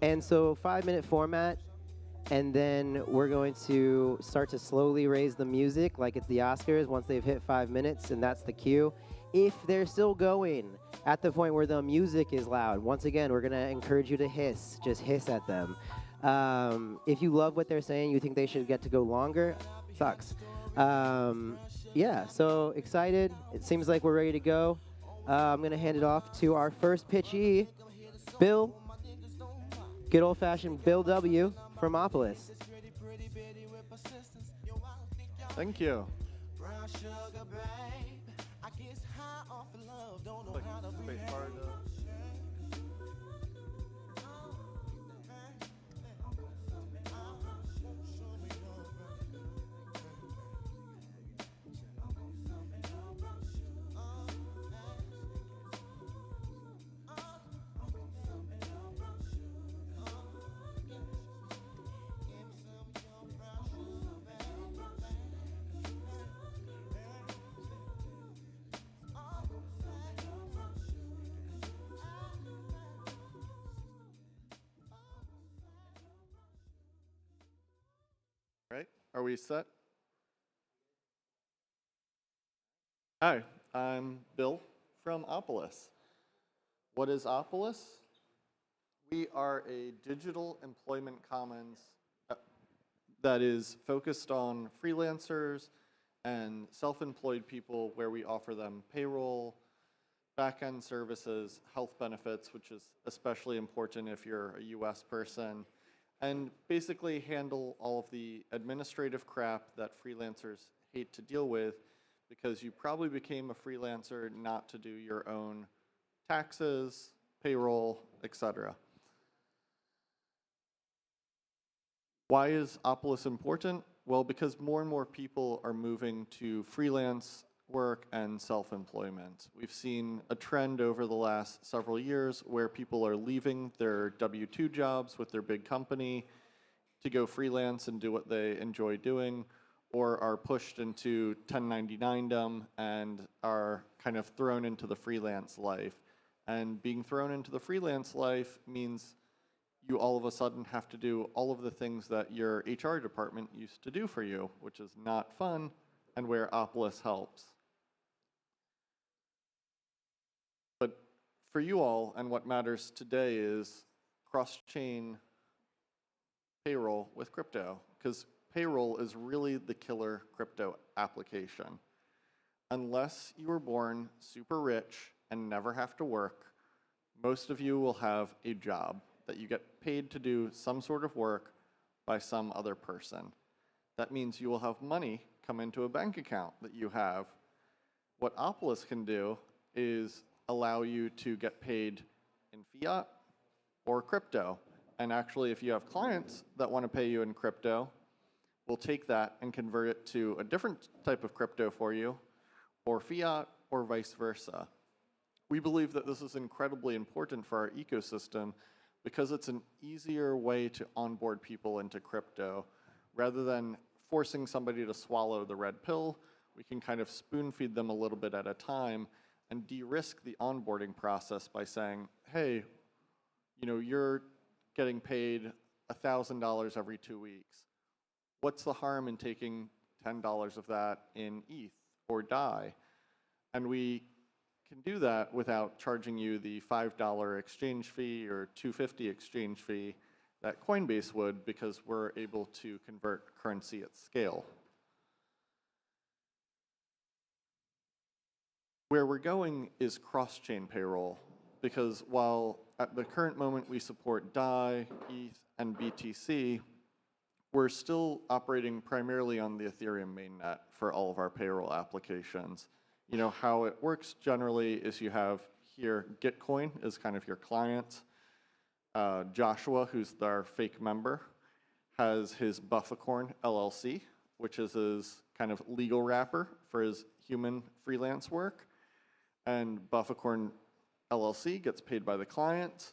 And so 5-minute format, and then we're going to start to slowly raise the music like it's the Oscars once they've hit 5 minutes, and that's the cue. If they're still going at the point where the music is loud, once again, we're going to encourage you to hiss. Just hiss at them. If you love what they're saying, you think they should get to go longer, sucks. Yeah, so excited. It seems like we're ready to go. I'm going to hand it off to our first pitchee, Bill. Good old-fashioned Bill W. from Opolis. Thank you. Right, are we set? Hi, I'm Bill from Opolis. What is Opolis? We are a digital employment commons that is focused on freelancers and self-employed people, where we offer them payroll, back-end services, health benefits, which is especially important if you're a US person, and basically handle all of the administrative crap that freelancers hate to deal with, because you probably became a freelancer not to do your own taxes, payroll, etc. Why is Opolis important? Well, because more and more people are moving to freelance work and self-employment. We've seen a trend over the last several years where people are leaving their W-2 jobs with their big company to go freelance and do what they enjoy doing, or are pushed into 1099-dom and are kind of thrown into the freelance life. And being thrown into the freelance life means you all of a sudden have to do all of the things that your HR department used to do for you, which is not fun, and where Opolis helps. But for you all, and what matters today, is cross-chain payroll with crypto, because payroll is really the killer crypto application. Unless you were born super rich and never have to work, most of you will have a job that you get paid to do some sort of work by some other person. That means you will have money come into a bank account that you have. What Opolis can do is allow you to get paid in fiat or crypto. And actually, if you have clients that want to pay you in crypto, we'll take that and convert it to a different type of crypto for you, or fiat, or vice versa. We believe that this is incredibly important for our ecosystem because it's an easier way to onboard people into crypto. Rather than forcing somebody to swallow the red pill, we can kind of spoon feed them a little bit at a time and de-risk the onboarding process by saying, hey, you know, you're getting paid $1,000 every 2 weeks. What's the harm in taking $10 of that in ETH or DAI? And we can do that without charging you the $5 exchange fee or $2.50 exchange fee that Coinbase would, because we're able to convert currency at scale. Where we're going is cross-chain payroll, because while at the current moment we support DAI, ETH, and BTC, we're still operating primarily on the Ethereum mainnet for all of our payroll applications. You know, how it works generally is you have here Gitcoin is kind of your client. Joshua, who's our fake member, has his Bufficorn LLC, which is his kind of legal wrapper for his human freelance work. And Bufficorn LLC gets paid by the client.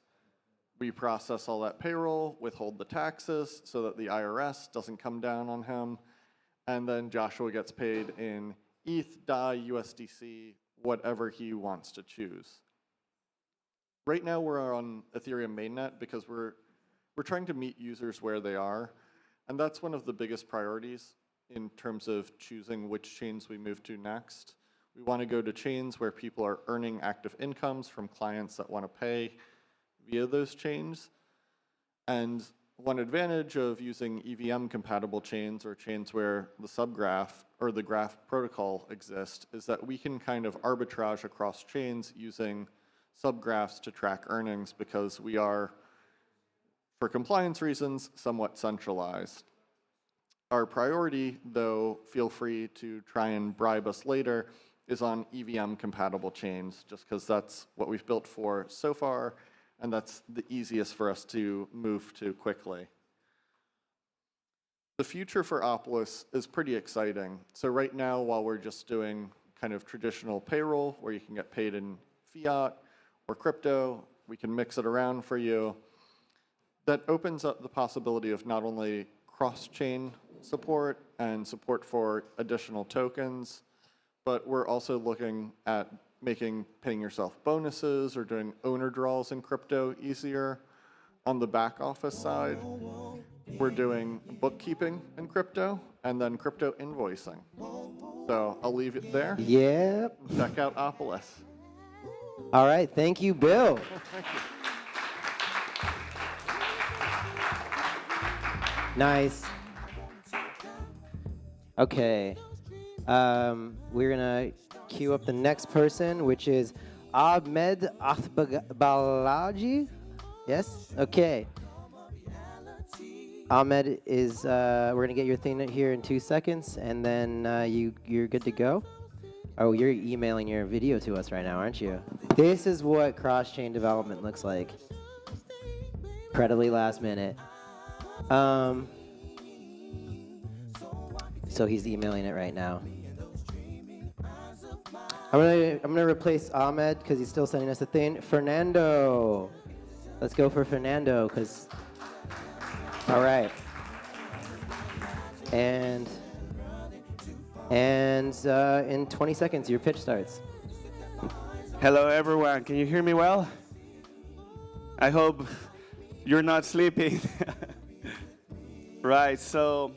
We process all that payroll, withhold the taxes so that the IRS doesn't come down on him. And then Joshua gets paid in ETH, DAI, USDC, whatever he wants to choose. Right now we're on Ethereum mainnet because we're we're trying to meet users where they are. And that's one of the biggest priorities in terms of choosing which chains we move to next. We want to go to chains where people are earning active incomes from clients that want to pay via those chains. And one advantage of using EVM-compatible chains or chains where the subgraph or the graph protocol exists is that we can kind of arbitrage across chains using subgraphs to track earnings because we are, for compliance reasons, somewhat centralized. Our priority, though, feel free to try and bribe us later, is on EVM-compatible chains, just because that's what we've built for so far, and that's the easiest for us to move to quickly. The future for Opolis is pretty exciting. So right now, while we're just doing kind of traditional payroll, where you can get paid in fiat or crypto, we can mix it around for you. That opens up the possibility of not only cross-chain support and support for additional tokens, but we're also looking at making paying yourself bonuses or doing owner draws in crypto easier. On the back office side, we're doing bookkeeping in crypto and then crypto invoicing. So I'll leave it there. Yep. Check out Opolis. All right. Thank you, Bill. Thank you. Nice. Okay. We're going to queue up the next person, which is Ahmed Athbalaji. Yes? Okay. Ahmed is, we're going to get your thing here in 2 seconds, and then you're good to go. Oh, you're emailing your video to us right now, aren't you? This is what cross-chain development looks like. Incredibly last minute. So he's emailing it right now. I'm gonna replace Ahmed because he's still sending us a thing. Fernando, let's go for Fernando, cause. All right. And in 20 seconds, your pitch starts. Hello, everyone. Can you hear me well? I hope you're not sleeping. Right. So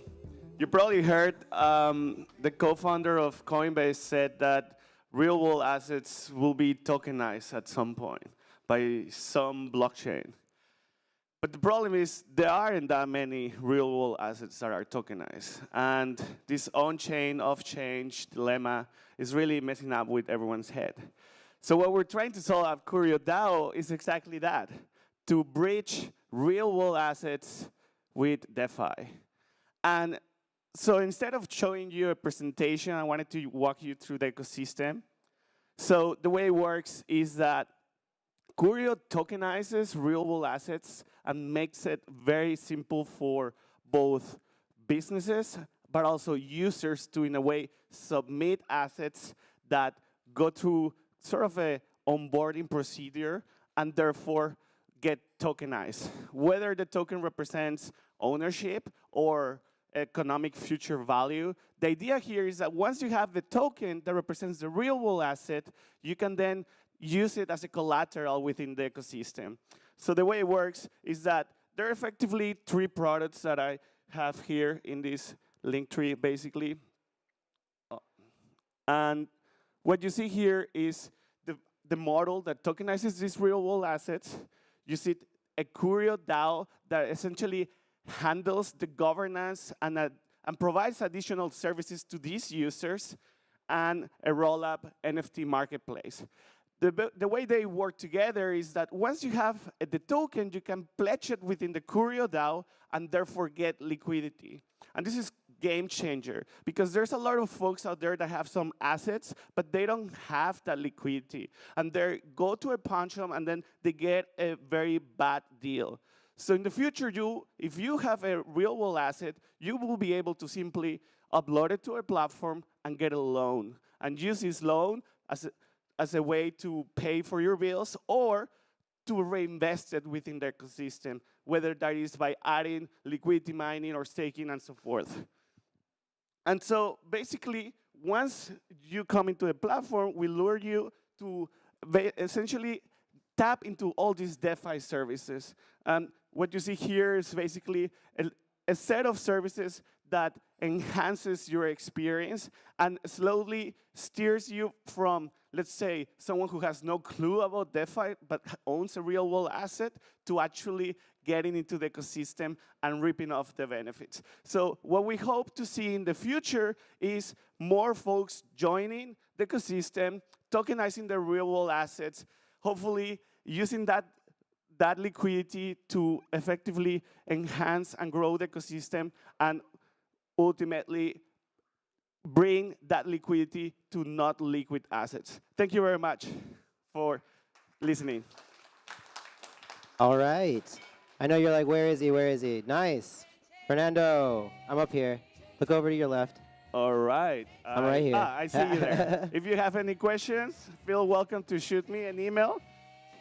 you probably heard the co-founder of Coinbase said that real-world assets will be tokenized at some point by some blockchain. But the problem is there aren't that many real-world assets that are tokenized. And this on-chain, off-chain dilemma is really messing up with everyone's head. So what we're trying to solve at Curio DAO is exactly that, to bridge real-world assets with DeFi. And so instead of showing you a presentation, I wanted to walk you through the ecosystem. So the way it works is that Curio tokenizes real-world assets and makes it very simple for both businesses, but also users to, in a way, submit assets that go through sort of a onboarding procedure and therefore get tokenized. Whether the token represents ownership or economic future value, the idea here is that once you have the token that represents the real-world asset, you can then use it as a collateral within the ecosystem. So the way it works is that there are effectively 3 products that I have here in this link tree, basically. And what you see here is the model that tokenizes these real-world assets. You see a Curio DAO that essentially handles the governance and provides additional services to these users, and a roll-up NFT marketplace. The way they work together is that once you have the token, you can pledge it within the Curio DAO and therefore get liquidity. And this is game changer because there's a lot of folks out there that have some assets, but they don't have that liquidity. And they go to a pawn shop and then they get a very bad deal. So in the future, if you have a real-world asset, you will be able to simply upload it to a platform and get a loan, and use this loan as a way to pay for your bills or to reinvest it within the ecosystem, whether that is by adding liquidity mining or staking and so forth. And so basically, once you come into the platform, we lure you to essentially tap into all these DeFi services. what you see here is basically a set of services that enhances your experience and slowly steers you from, let's say, someone who has no clue about DeFi but owns a real-world asset to actually getting into the ecosystem and reaping off the benefits. So what we hope to see in the future is more folks joining the ecosystem, tokenizing their real-world assets, hopefully using that liquidity to effectively enhance and grow the ecosystem and ultimately bring that liquidity to not liquid assets. Thank you very much for listening. All right. I know you're like, where is he? Where is he? Nice. Fernando, I'm up here. Look over to your left. All right. I'm right here. I see you there. If you have any questions, feel welcome to shoot me an email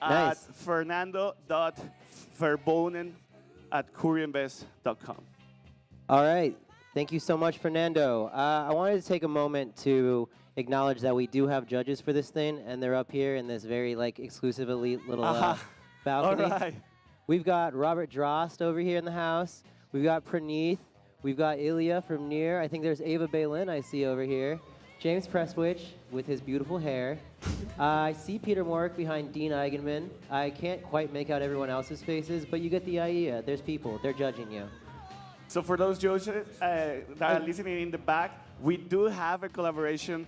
Nice. at fernando.verbonen@courierinvest.com. All right. Thank you so much, Fernando. I wanted to take a moment to acknowledge that we do have judges for this thing, and they're up here in this very exclusive elite little balcony. All right. We've got Robert Drost over here in the house. We've got Praneeth. We've got Ilya from Near. I think there's Ava Balin I see over here. James Presswich with his beautiful hair. I see Peter Mork behind Dean Eigenman. I can't quite make out everyone else's faces, but you get the idea. There's people. They're judging you. So for those judges that are listening in the back, we do have a collaboration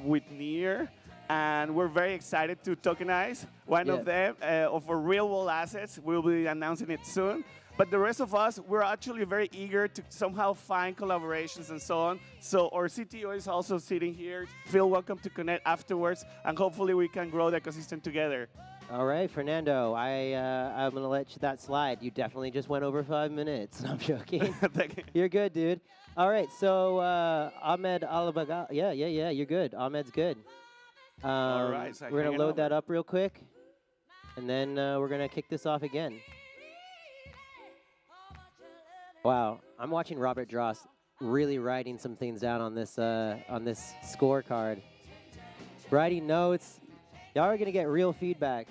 with Near, and we're very excited to tokenize one of them of our real-world assets. We'll be announcing it soon. But the rest of us, we're actually very eager to somehow find collaborations and so on. So our CTO is also sitting here. Feel welcome to connect afterwards, and hopefully we can grow the ecosystem together. All right, Fernando, I'm going to let that slide. You definitely just went over 5 minutes. I'm joking. Thank you. You're good, dude. All right, so Ahmed Alabaga. Yeah, you're good. Ahmed's good. All right, so we're going hang to it load over. that up real quick, and then we're going to kick this off again. Wow, I'm watching Robert Drost really writing some things down on this scorecard. Writing notes. Y'all are going to get real feedback.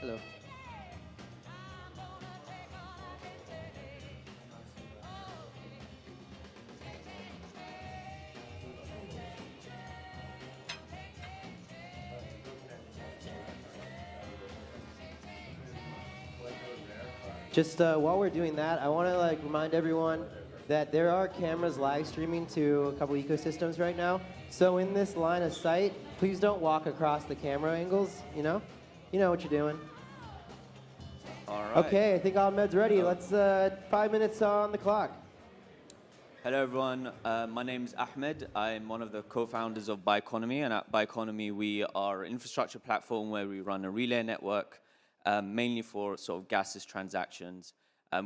Hello. Just while we're doing that, I want to remind everyone that there are cameras live streaming to a couple ecosystems right now. So in this line of sight, please don't walk across the camera angles. You know what you're doing. All right. Okay, I think Ahmed's ready. Let's 5 minutes on the clock. Hello, everyone. My name is Ahmed. I'm one of the co-founders of Bioeconomy, and at Bioeconomy, we are an infrastructure platform where we run a relay network, mainly for sort of gaseous transactions.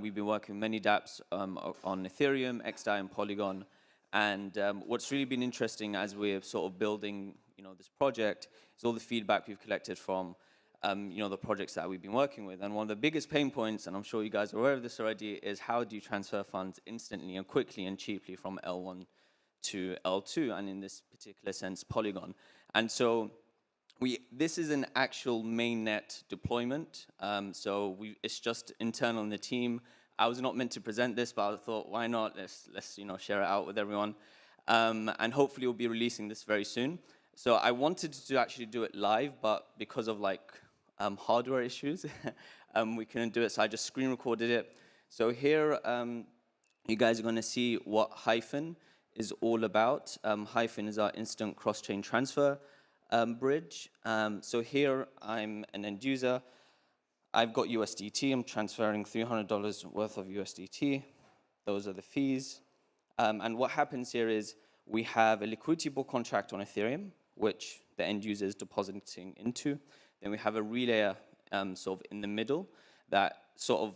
We've been working with many dApps on Ethereum, XDAI, and Polygon. And what's really been interesting as we're sort of building, this project is all the feedback we've collected from, the projects that we've been working with. And one of the biggest pain points, and I'm sure you guys are aware of this already, is how do you transfer funds instantly and quickly and cheaply from L1 to L2, and in this particular sense, Polygon. And so this is an actual mainnet deployment. It's just internal in the team. I was not meant to present this, but I thought, why not? Let's share it out with everyone. And hopefully we'll be releasing this very soon. So I wanted to actually do it live, but because of hardware issues, we couldn't do it. So I just screen recorded it. So here, you guys are going to see what Hyphen is all about. Hyphen is our instant cross-chain transfer bridge. So here, I'm an end user. I've got USDT. I'm transferring $300 worth of USDT. Those are the fees. And what happens here is we have a liquidity pool contract on Ethereum, which the end user is depositing into. Then we have a relayer sort of in the middle that sort of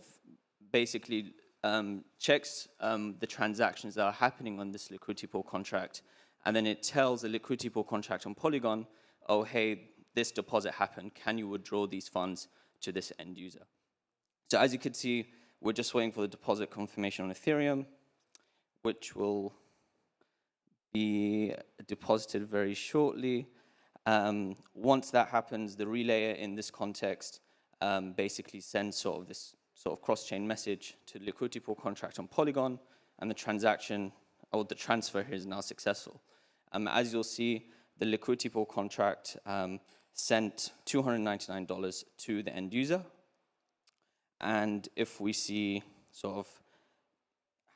basically checks the transactions that are happening on this liquidity pool contract. And then it tells the liquidity pool contract on Polygon, oh, hey, this deposit happened. Can you withdraw these funds to this end user? So as you can see, we're just waiting for the deposit confirmation on Ethereum, which will be deposited very shortly. Once that happens, the relayer in this context basically sends sort of this sort of cross-chain message to the liquidity pool contract on Polygon, and the transaction, or the transfer here is now successful. As you'll see, the liquidity pool contract sent $299 to the end user. And if we see sort of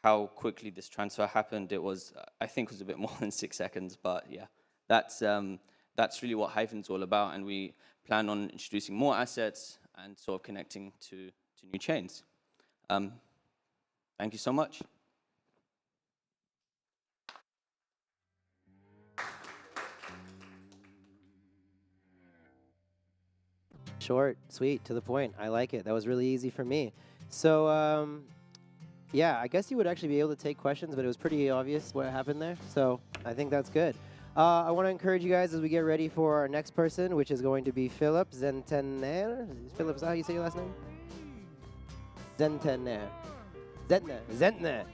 how quickly this transfer happened, it was, I think, was a bit more than 6 seconds. But yeah, that's really what Hyphen's all about. And we plan on introducing more assets and sort of connecting to new chains. Thank you so much. Short, sweet, to the point. I like it. That was really easy for me. So, yeah, I guess you would actually be able to take questions, but it was pretty obvious what happened there. So I think that's good. I want to encourage you guys as we get ready for our next person, which is going to be Philip Zentener. Philip, is that how you say your last name? Zentener. Zentner.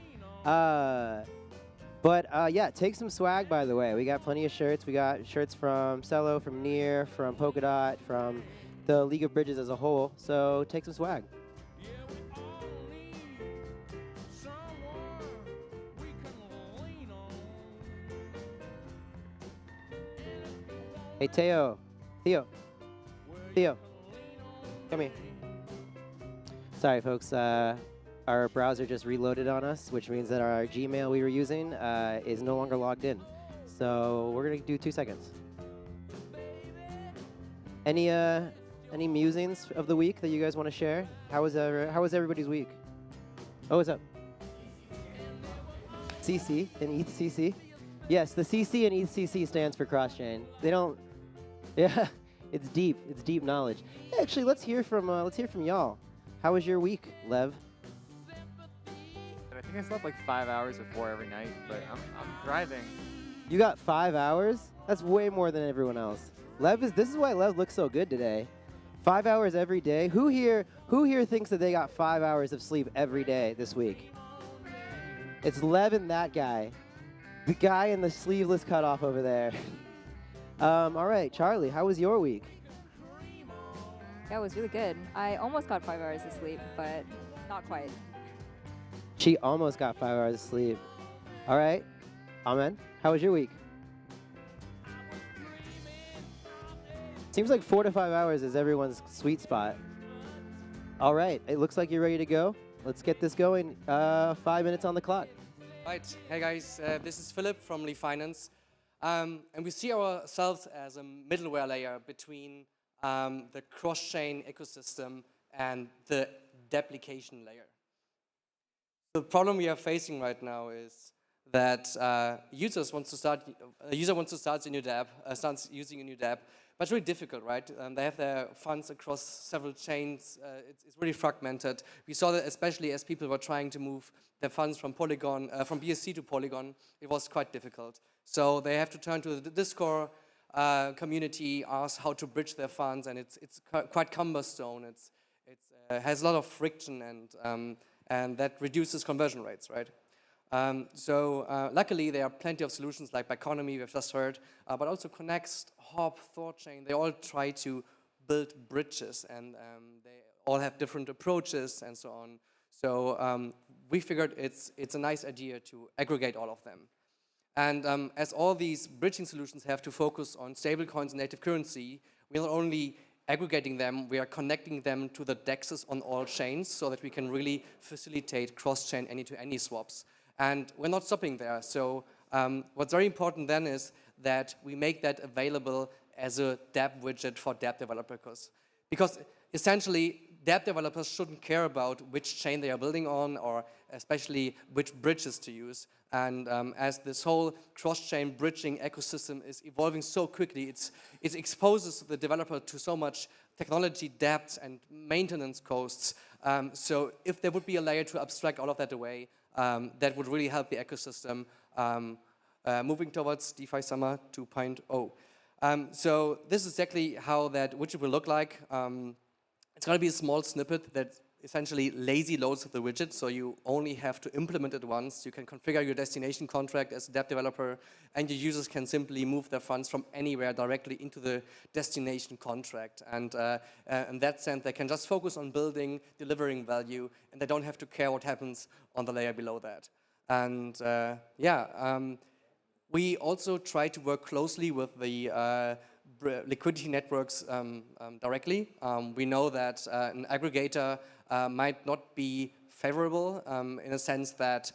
Yeah, take some swag, by the way. We got plenty of shirts. We got shirts from Celo, from Near, from Polkadot, from the League of Bridges as a whole. So take some swag. Hey, Theo, come here. Sorry, folks. Our browser just reloaded on us, which means that our Gmail we were using is no longer logged in. So we're gonna do 2 seconds. Any musings of the week that you guys want to share? How was everybody's week? Oh, what's up? CC and ETHCC. Yes, the CC and ETHCC stands for Crosschain. They don't. Yeah, it's deep. It's deep knowledge. Yeah, actually, let's hear from y'all. How was your week, Lev? I think I slept like 5 hours before every night, but I'm thriving. You got 5 hours? That's way more than everyone else. This is why Lev looks so good today. 5 hours every day. Who here thinks that they got 5 hours of sleep every day this week? It's Lev and that guy. The guy in the sleeveless cutoff over there. All right, Charlie, how was your week? Yeah, it was really good. I almost got 5 hours of sleep, but not quite. She almost got 5 hours of sleep. All right, Amen. How was your week? Seems like 4 to 5 hours is everyone's sweet spot. All right, it looks like you're ready to go. Let's get this going. 5 minutes on the clock. Right. Hey guys, this is Philip from Lee Finance, and we see ourselves as a middleware layer between the cross-chain ecosystem and the deplication layer. The problem we are facing right now is that a user wants to start a new dApp, starts using a new dApp, but it's really difficult, right? They have their funds across several chains. It's really fragmented. We saw that especially as people were trying to move their funds from Polygon, from BSC to Polygon, it was quite difficult. So they have to turn to the Discord community, ask how to bridge their funds, and it's quite cumbersome. It has a lot of friction, and that reduces conversion rates, right? Luckily, there are plenty of solutions like Biconomy, we've just heard, but also Connext, Hop, Thorchain. They all try to build bridges, and they all have different approaches and so on. So we figured it's a nice idea to aggregate all of them. And as all these bridging solutions have to focus on stablecoins and native currency, we're not only aggregating them, we are connecting them to the DEXs on all chains so that we can really facilitate cross-chain any-to-any swaps. And we're not stopping there. So what's very important then is that we make that available as a dApp widget for dApp developers. Because essentially, dApp developers shouldn't care about which chain they are building on or especially which bridges to use. And as this whole cross-chain bridging ecosystem is evolving so quickly, it exposes the developer to so much technology debt and maintenance costs. So if there would be a layer to abstract all of that away, that would really help the ecosystem moving towards DeFi Summer 2.0. So this is exactly how that widget will look like. It's going to be a small snippet that essentially lazy loads the widget, so you only have to implement it once. You can configure your destination contract as a dev developer, and your users can simply move their funds from anywhere directly into the destination contract. And in that sense, they can just focus on building, delivering value, and they don't have to care what happens on the layer below that. And we also try to work closely with the liquidity networks directly. We know that an aggregator might not be favorable in a sense that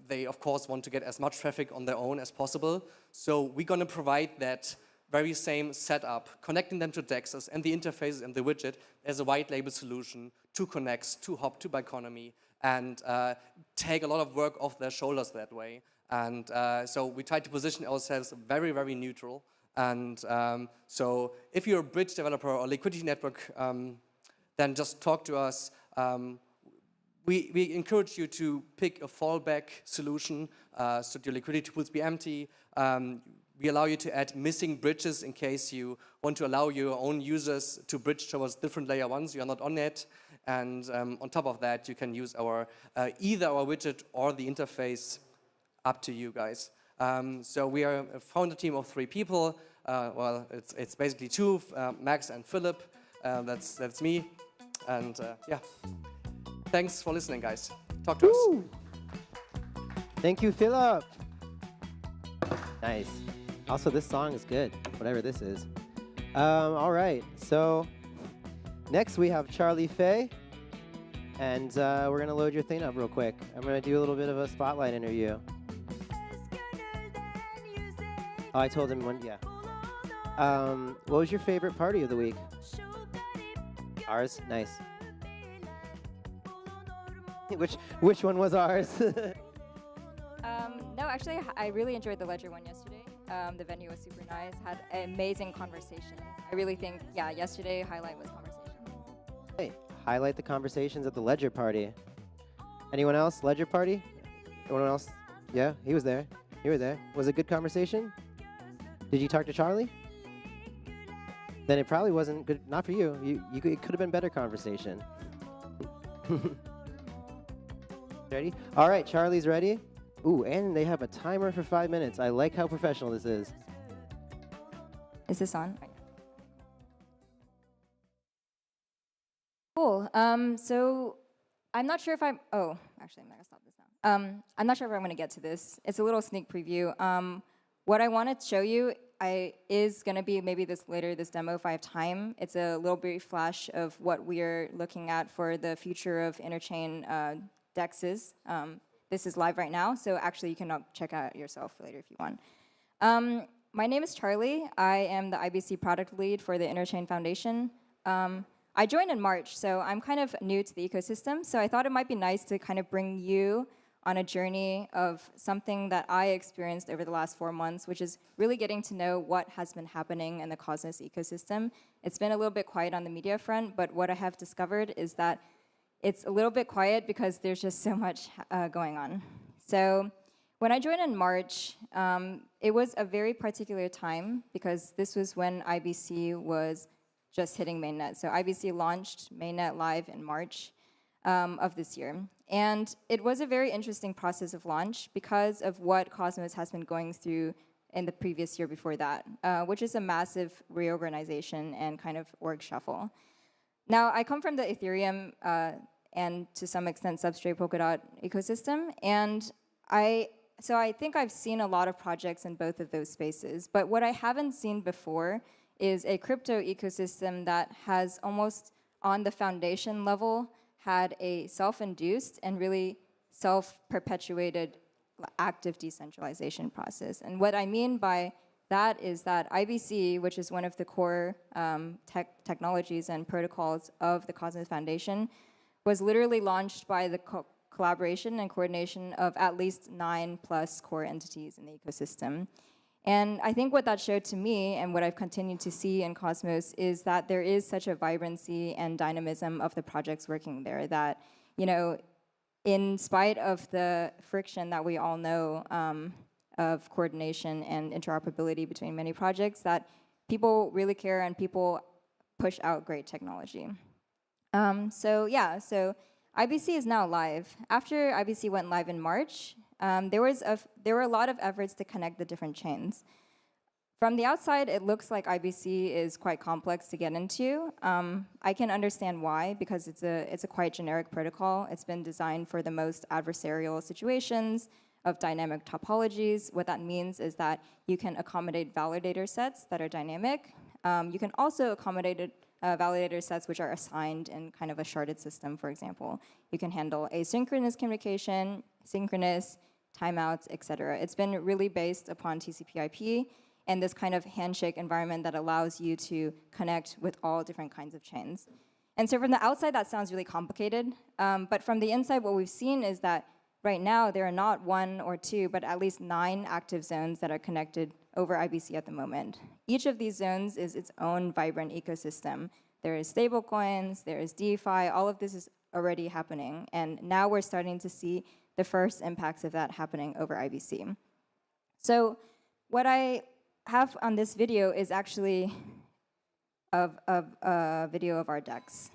they, of course, want to get as much traffic on their own as possible. So we're going to provide that very same setup, connecting them to DEXs and the interfaces and the widget as a white label solution to Connex, to Hop, to Biconomy, and take a lot of work off their shoulders that way. And so we try to position ourselves very, very neutral. And so if you're a bridge developer or liquidity network, then just talk to us. We encourage you to pick a fallback solution so your liquidity pools be empty. We allow you to add missing bridges in case you want to allow your own users to bridge towards different layer ones you are not on it. And on top of that, you can use our either our widget or the interface, up to you guys. So we are a founder team of 3 people. Well, it's basically 2, Max and Philip. That's me. And yeah, thanks for listening, guys. Talk to us. Thank you, Philip. Nice. Also, this song is good, whatever this is. All right, so next we have Charlie Fay, and we're gonna load your thing up real quick. I'm gonna do a little bit of a spotlight interview. Oh, I told him one, yeah. What was your favorite party of the week? Ours? Nice. Which one was ours? No, actually, I really enjoyed the Ledger one yesterday. The venue was super nice, had amazing conversations. I really think, yeah, yesterday highlight was conversations. Hey, highlight the conversations at the Ledger party. Anyone else? Ledger party? Anyone else? Yeah, he was there. You were there. Was it a good conversation? Did you talk to Charlie? Then it probably wasn't good. Not for you. It could have been better conversation. Ready? All right, Charlie's ready. Ooh, and they have a timer for 5 minutes. I like how professional this is. Is this on? Cool. So I'm not sure if I'm. Oh, actually, I'm not gonna stop this now. I'm not sure if I'm gonna get to this. It's a little sneak preview. What I want to show you is going to be maybe this demo if I have time. It's a little brief flash of what we're looking at for the future of interchain DEXs. This is live right now, so actually you can check out yourself later if you want. My name is Charlie. I am the IBC product lead for the Interchain Foundation. I joined in March, so I'm kind of new to the ecosystem, so I thought it might be nice to kind of bring you on a journey of something that I experienced over the last 4 months, which is really getting to know what has been happening in the Cosmos ecosystem. It's been a little bit quiet on the media front, but what I have discovered is that it's a little bit quiet because there's just so much going on. So when I joined in March, it was a very particular time because this was when IBC was just hitting mainnet. So IBC launched mainnet live in March of this year. And it was a very interesting process of launch because of what Cosmos has been going through in the previous year before that, which is a massive reorganization and kind of org shuffle. Now, I come from the Ethereum and to some extent Substrate Polkadot ecosystem, and so I think I've seen a lot of projects in both of those spaces. But what I haven't seen before is a crypto ecosystem that has almost on the foundation level had a self-induced and really self-perpetuated active decentralization process. And what I mean by that is that IBC, which is one of the core technologies and protocols of the Cosmos Foundation, was literally launched by the collaboration and coordination of at least 9+ core entities in the ecosystem. And I think what that showed to me and what I've continued to see in Cosmos is that there is such a vibrancy and dynamism of the projects working there that, you know, in spite of the friction that we all know of coordination and interoperability between many projects that people really care and people push out great technology. So IBC is now live. After IBC went live in March, there were a lot of efforts to connect the different chains. From the outside, it looks like IBC is quite complex to get into. I can understand why, because it's a quite generic protocol. It's been designed for the most adversarial situations of dynamic topologies. What that means is that you can accommodate validator sets that are dynamic. You can also accommodate validator sets which are assigned in kind of a sharded system, for example. You can handle asynchronous communication, synchronous, timeouts, et cetera. It's been really based upon TCP/IP and this kind of handshake environment that allows you to connect with all different kinds of chains. And so from the outside, that sounds really complicated. But from the inside, what we've seen is that right now, there are not 1 or 2, but at least 9 active zones that are connected over IBC at the moment. Each of these zones is its own vibrant ecosystem. There is stablecoins, there is DeFi, all of this is already happening. And now we're starting to see the first impacts of that happening over IBC. So what I have on this video is actually a video of our DEX.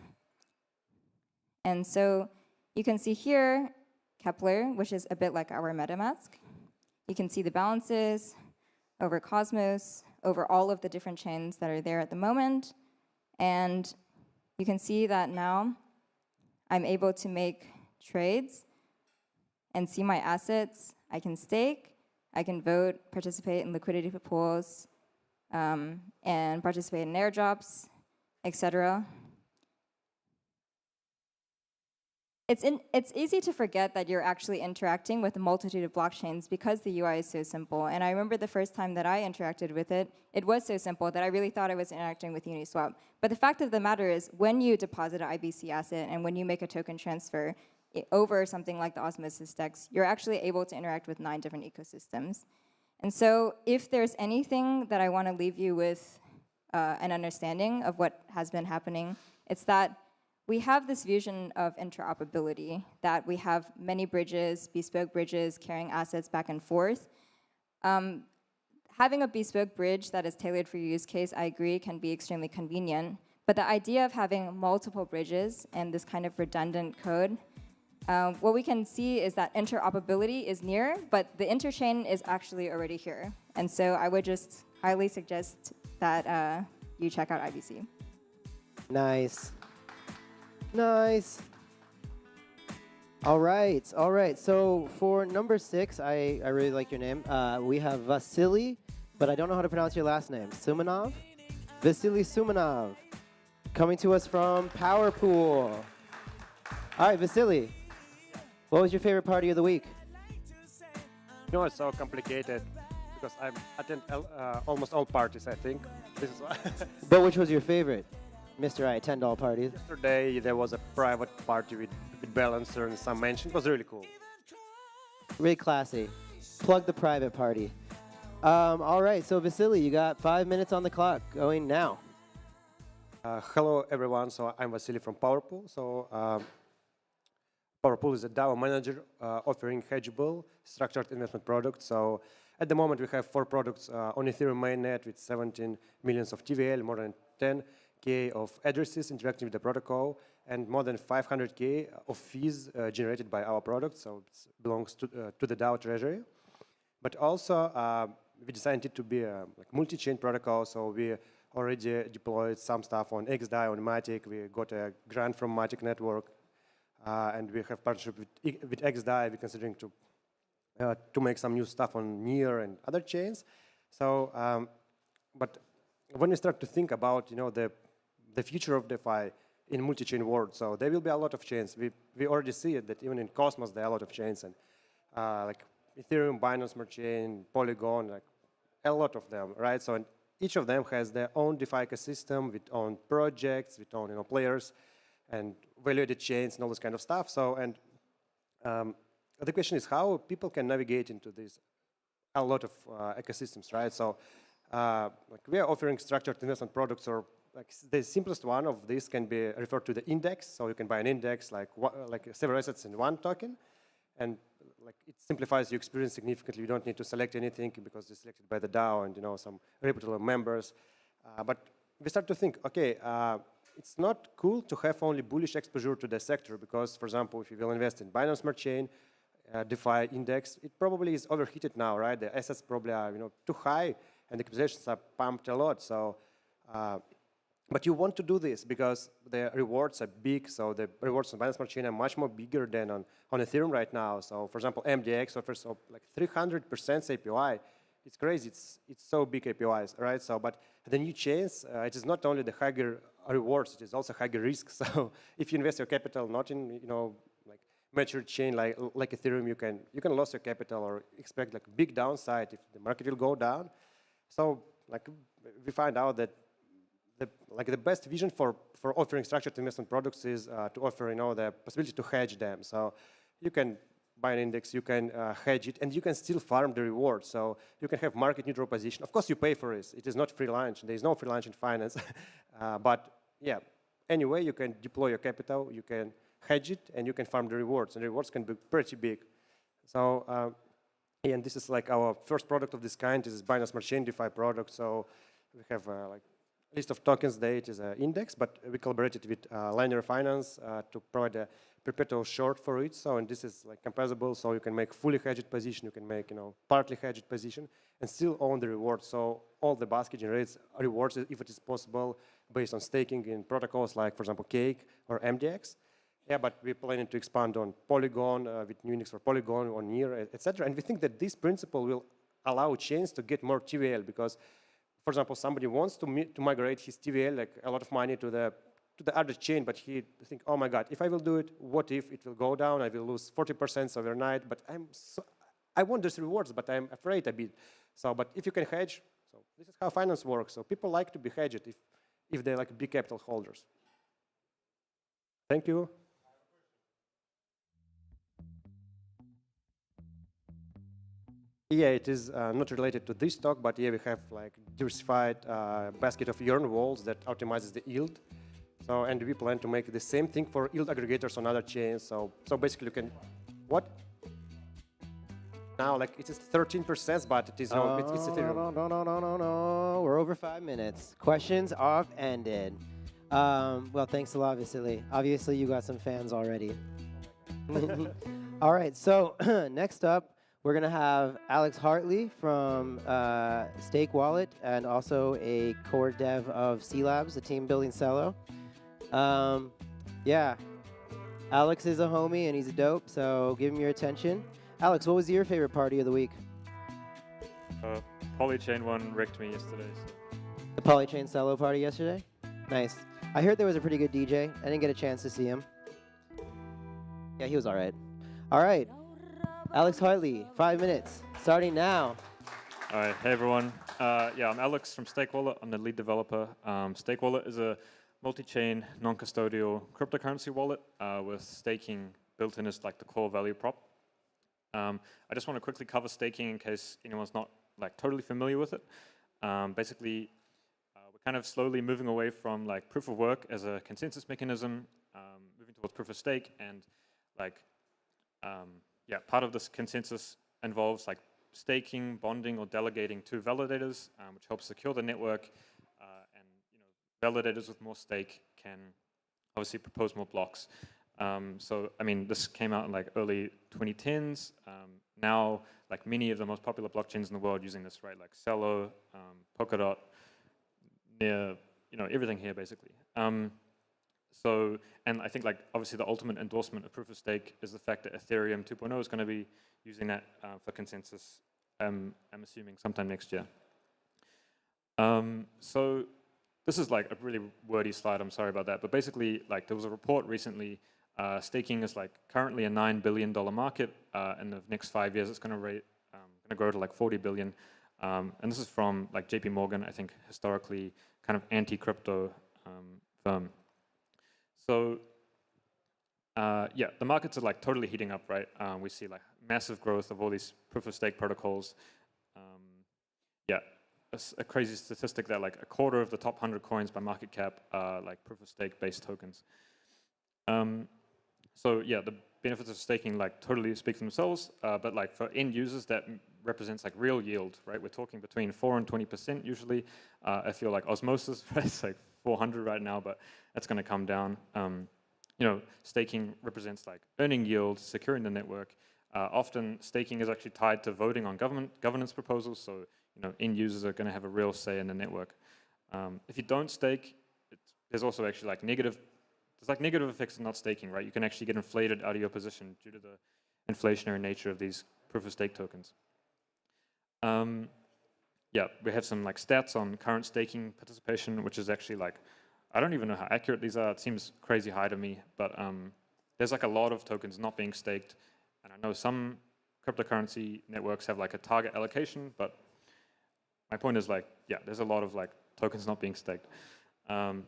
And so you can see here Kepler, which is a bit like our MetaMask. You can see the balances over Cosmos, over all of the different chains that are there at the moment. And you can see that now I'm able to make trades and see my assets. I can stake, I can vote, participate in liquidity pools, and participate in airdrops, etc. It's easy to forget that you're actually interacting with a multitude of blockchains because the UI is so simple. And I remember the first time that I interacted with it, it was so simple that I really thought I was interacting with Uniswap. But the fact of the matter is, when you deposit an IBC asset and when you make a token transfer over something like the Osmosis DEX, you're actually able to interact with 9 different ecosystems. And so if there's anything that I want to leave you with an understanding of what has been happening, it's that we have this vision of interoperability, that we have many bridges, bespoke bridges, carrying assets back and forth. Having a bespoke bridge that is tailored for your use case, I agree, can be extremely convenient. But the idea of having multiple bridges and this kind of redundant code, what we can see is that interoperability is near, but the interchain is actually already here. And so I would just highly suggest that you check out IBC. Nice. Nice. All right. So for number 6, I really like your name. We have Vasily, but I don't know how to pronounce your last name. Sumanov? Vasily Sumanov, coming to us from PowerPool. All right, Vasily, what was your favorite party of the week? No, it's so complicated because I attend almost all parties, I think. This is But which was your favorite? Mr. I attend all parties. Yesterday there was a private party with Balancer and some mention. It was really cool. Really classy. Plug the private party. All right, so Vasily, you got 5 minutes on the clock, going now. Hello everyone, so I'm Vasily from PowerPool. So PowerPool is a DAO manager offering hedgeable structured investment products. So at the moment we have 4 products on Ethereum mainnet with 17 millions of TVL, more than 10K of addresses interacting with the protocol, and more than 500K of fees generated by our product. So it belongs to the DAO treasury. But also we designed it to be a multi-chain protocol. So we already deployed some stuff on XDAI, on Matic. We got a grant from Matic Network. And we have partnership with XDAI. We're considering to make some new stuff on Near and other chains. So, but when we start to think about the future of DeFi in multi-chain world, so there will be a lot of chains. We already see it that even in Cosmos there are a lot of chains, and like Ethereum, Binance Smart Chain, Polygon, like a lot of them, right? So each of them has their own DeFi ecosystem with own projects, with own players, and valued chains and all this kind of stuff. So, and the question is how people can navigate into this a lot of ecosystems, right? So, like we are offering structured investment products, or like the simplest one of this can be referred to the index. So you can buy an index like several assets in one token, and like it simplifies your experience significantly. You don't need to select anything because it's selected by the DAO and some reputable members. But we start to think, okay, it's not cool to have only bullish exposure to the sector because, for example, if you will invest in Binance Smart Chain, DeFi index, it probably is overheated now, right? The assets probably are too high and the capitalizations are pumped a lot. So, but you want to do this because the rewards are big. So the rewards on Binance Smart Chain are much more bigger than on Ethereum right now. So for example, MDX offers like 300% APY. It's crazy. It's so big APYs, right? So, but the new chains, it is not only the higher rewards, it is also higher risk. So if you invest your capital not in like mature chain like Ethereum, you can lose your capital or expect like big downside if the market will go down. So like we find out that the best vision for offering structured investment products is to offer the possibility to hedge them. So you can buy an index, you can hedge it, and you can still farm the reward. So you can have market neutral position. Of course, you pay for it. It is not free lunch. There is no free lunch in finance. But yeah, anyway, you can deploy your capital, you can hedge it, and you can farm the rewards. And the rewards can be pretty big. So and this is like our first product of this kind. This is Binance Smart Chain DeFi product. So we have like list of tokens there. It is an index, but we collaborated with Linear Finance to provide a perpetual short for it. So, and this is like composable, so you can make fully hedged position, you can make partly hedged position, and still own the reward. So all the basket generates rewards if it is possible based on staking in protocols like, for example, Cake or MDX. Yeah, but we're planning to expand on Polygon with new index for Polygon, on Near, etc. And we think that this principle will allow chains to get more TVL because, for example, somebody wants to migrate his TVL, like a lot of money to the other chain, but he think, oh my God, if I will do it, what if it will go down? I will lose 40% overnight. But I want these rewards, but I'm afraid a bit. So, but if you can hedge, so this is how finance works. So people like to be hedged if they're like big capital holders. Thank you. Yeah, it is not related to this talk, but yeah, we have like diversified basket of yearn walls that optimizes the yield. So, and we plan to make the same thing for yield aggregators on other chains. So basically you can, what? Now, like it is 13%, but it is it's Ethereum. No. We're over 5 minutes. Questions off ended. Well, thanks a lot, Vasily. Obviously, you got some fans already. All right, so next up, we're going to have Alex Hartley from Stake Wallet and also a core dev of C Labs, a team building Celo. Yeah, Alex is a homie and he's a dope, so give him your attention. Alex, what was your favorite party of the week? Polychain one wrecked me yesterday. So. The Polychain Celo party yesterday? Nice. I heard there was a pretty good DJ. I didn't get a chance to see him. Yeah, he was all right. All right. Alex Hartley, 5 minutes, starting now. All right, hey everyone. Yeah, I'm Alex from Stake Wallet. I'm the lead developer. Stake Wallet is a multi-chain, non-custodial cryptocurrency wallet with staking built in as like the core value prop. I just want to quickly cover staking in case anyone's not like totally familiar with it. Basically, we're kind of slowly moving away from like proof of work as a consensus mechanism, moving towards proof of stake, and like yeah, part of this consensus involves like staking, bonding, or delegating to validators, which helps secure the network. And validators with more stake can obviously propose more blocks. So I mean, this came out in like early 2010s. Now, like many of the most popular blockchains in the world using this, right? Like Celo, Polkadot, Near, everything here basically. So, and I think like obviously the ultimate endorsement of proof of stake is the fact that Ethereum 2.0 is going to be using that for consensus, I'm assuming sometime next year. So this is like a really wordy slide, I'm sorry about that, but basically like there was a report recently, staking is like currently a $9 billion market. In the next 5 years, it's going to grow to like 40 billion. And this is from like JP Morgan, I think historically kind of anti-crypto firm. So yeah, the markets are like totally heating up, right? We see like massive growth of all these proof of stake protocols. Yeah, a crazy statistic that like a quarter of the top 100 coins by market cap are like proof of stake based tokens. So yeah, benefits of staking like totally speak for themselves, but like for end users, that represents like real yield, right? We're talking between 4 and 20% usually. I feel like osmosis, right? It's like 400 right now, but that's going to come down. You know, staking represents like earning yield, securing the network. Often staking is actually tied to voting on governance proposals, so you know, end users are going to have a real say in the network. If you don't stake, there's also actually like negative effects of not staking, right? You can actually get inflated out of your position due to the inflationary nature of these proof of stake tokens. Yeah, we have some like stats on current staking participation, which is actually like, I don't even know how accurate these are. It seems crazy high to me, but there's like a lot of tokens not being staked. And I know some cryptocurrency networks have like a target allocation, but my point is like, yeah, there's a lot of like tokens not being staked.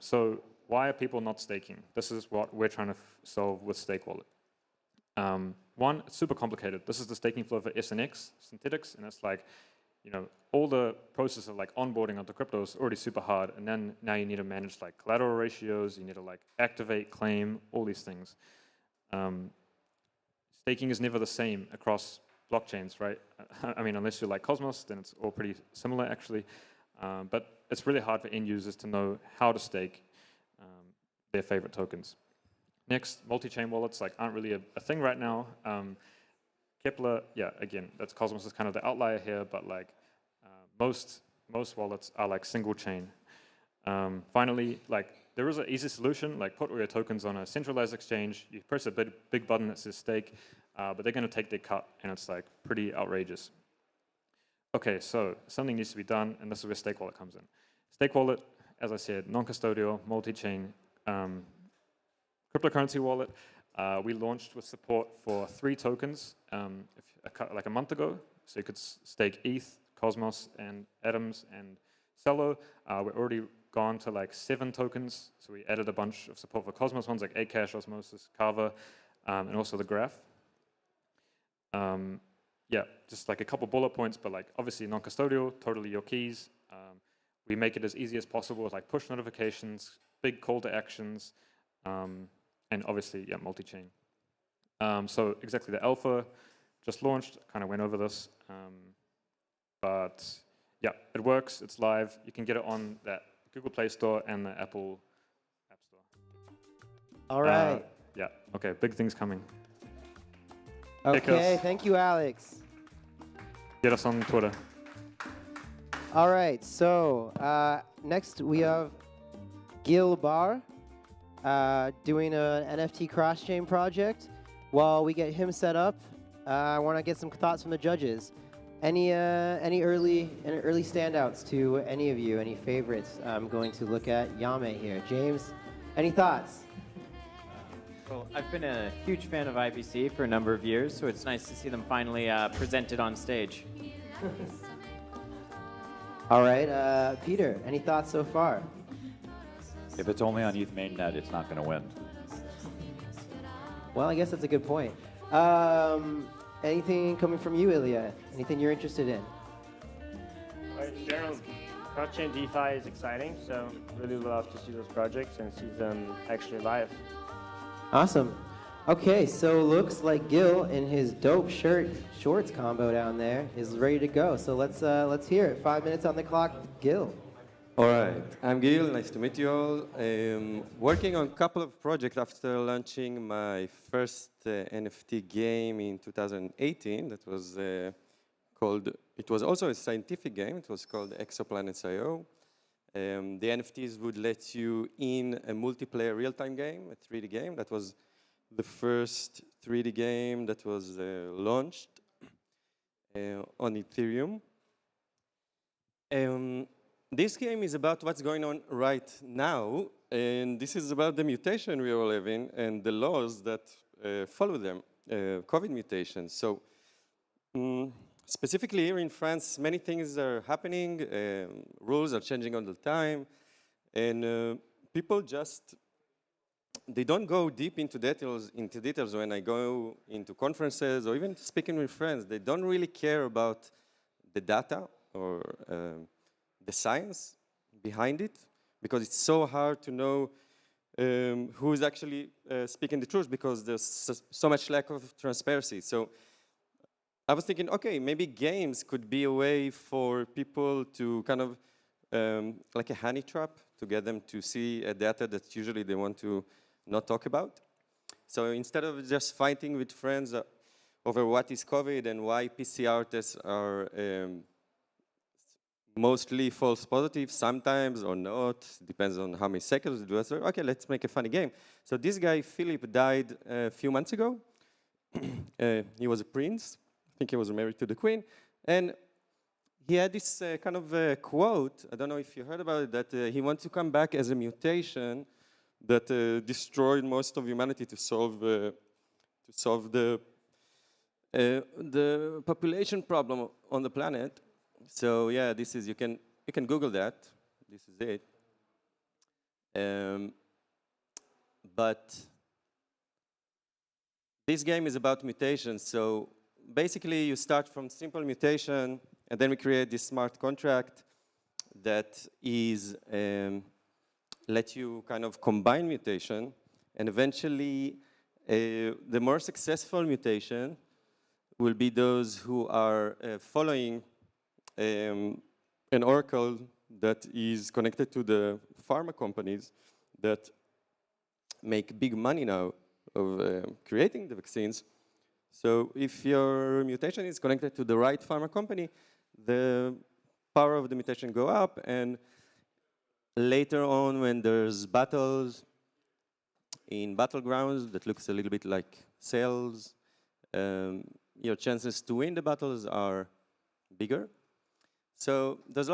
So why are people not staking? This is what we're trying to solve with Stake Wallet. One, it's super complicated. This is the staking flow for SNX, synthetics, and it's like, you know, all the process of like onboarding onto crypto is already super hard, and then now you need to manage like collateral ratios, you need to like activate, claim, all these things. Staking is never the same across blockchains, right? I mean, unless you're like Cosmos, then it's all pretty similar actually. But it's really hard for end users to know how to stake their favorite tokens. Next, multi-chain wallets like aren't really a thing right now. Kepler, yeah, again, that's Cosmos is kind of the outlier here, but like most wallets are like single chain. Finally, like there is an easy solution, like put all your tokens on a centralized exchange. You press a big button that says stake, but they're going to take their cut, and it's like pretty outrageous. Okay, so something needs to be done, and this is where Stake Wallet comes in. Stake Wallet, as I said, non-custodial, multi-chain cryptocurrency wallet. We launched with support for 3 tokens like a month ago. So you could stake ETH, Cosmos, and Atoms, and Celo. We're already gone to like 7 tokens. So we added a bunch of support for Cosmos ones like Acash, Osmosis, Carver, and also the Graph. Yeah, just like a couple bullet points, but like obviously non-custodial, totally your keys. We make it as easy as possible with like push notifications, big call to actions, and obviously, yeah, multi-chain. So exactly the alpha just launched, kind of went over this. But yeah, it works, it's live. You can get it on that Google Play Store and the Apple App Store. All right. Yeah, okay, big things coming. Okay, thank you, Alex. Get us on Twitter. All right, so next we have Gil Barr doing an NFT cross-chain project. While we get him set up, I want to get some thoughts from the judges. Any early standouts to any of you? Any favorites? I'm going to look at Yame here. James, any thoughts? Well, I've been a huge fan of IBC for a number of years, so it's nice to see them finally presented on stage. All right, Peter, any thoughts so far? If it's only on ETH mainnet, it's not going to win. Well, I guess that's a good point. Anything coming from you, Ilya? Anything you're interested in? In general, cross-chain DeFi is exciting, so really love to see those projects and see them actually live. Awesome. Okay, so looks like Gil in his dope shorts combo down there is ready to go. So let's hear it. 5 minutes on the clock, Gil. All right, I'm Gil, nice to meet you all. Working on a couple of projects after launching my first NFT game in 2018 that was it was also a scientific game, it was called Exoplanets.io. The NFTs would let you in a multiplayer real-time game, a 3D game. That was the first 3D game that was launched on Ethereum. This game is about what's going on right now, and this is about the mutation we all live in and the laws that follow them, COVID mutations. So specifically here in France, many things are happening, rules are changing all the time, and people just, they don't go deep into details when I go into conferences or even speaking with friends. They don't really care about the data or the science behind it, because it's so hard to know who is actually speaking the truth, because there's so much lack of transparency. So I was thinking, okay, maybe games could be a way for people to kind of, like a honey trap, to get them to see a data that usually they want to not talk about. So instead of just fighting with friends over what is COVID and why PCR tests are mostly false positive sometimes or not, depends on how many cycles you do. So, okay, let's make a funny game. So this guy, Philip, died a few months ago. He was a prince. I think he was married to the queen. And he had this kind of quote, I don't know if you heard about it, that he wants to come back as a mutation that destroyed most of humanity to solve the population problem on the planet. So yeah, this is, you can Google that. This is it. But this game is about mutations. So basically, you start from simple mutation, and then we create this smart contract that is let you kind of combine mutation, and eventually, the more successful mutation will be those who are following an oracle that is connected to the pharma companies that make big money now of creating the vaccines. So if your mutation is connected to the right pharma company, the power of the mutation go up, and later on when there's battles in battlegrounds that looks a little bit like cells, your chances to win the battles are bigger. So there's a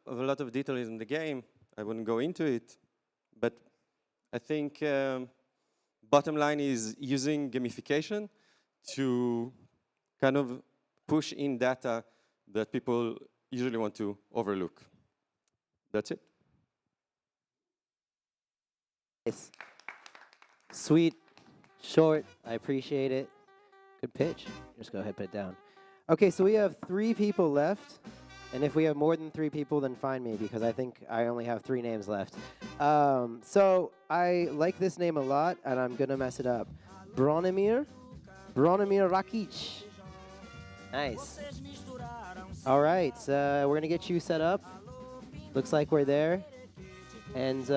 lot of details in the game. I wouldn't go into it, but I think bottom line is using gamification to kind of push in data that people usually want to overlook. That's it. Nice. Sweet, short, I appreciate it. Good pitch. Just go ahead and put it down. Okay, so we have 3 people left. And if we have more than 3 people, then find me, because I think I only have 3 names left. So I like this name a lot, and I'm going to mess it up. Bronimir Rakic. Nice. All right, we're going to get you set up. Looks like we're there. And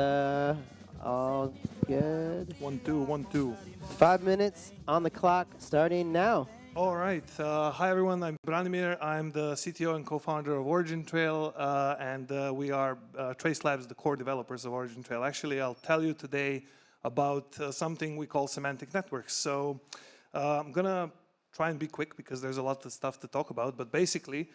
all good. 1, 2, 1, 2. 5 minutes on the clock, starting now. All right. Hi, everyone. I'm Branimir. I'm the CTO and co-founder of Origin Trail, and we are Trace Labs, the core developers of Origin Trail. Actually, I'll tell you today about something we call semantic networks. So I'm going to try and be quick because there's a lot of stuff to talk about. But basically,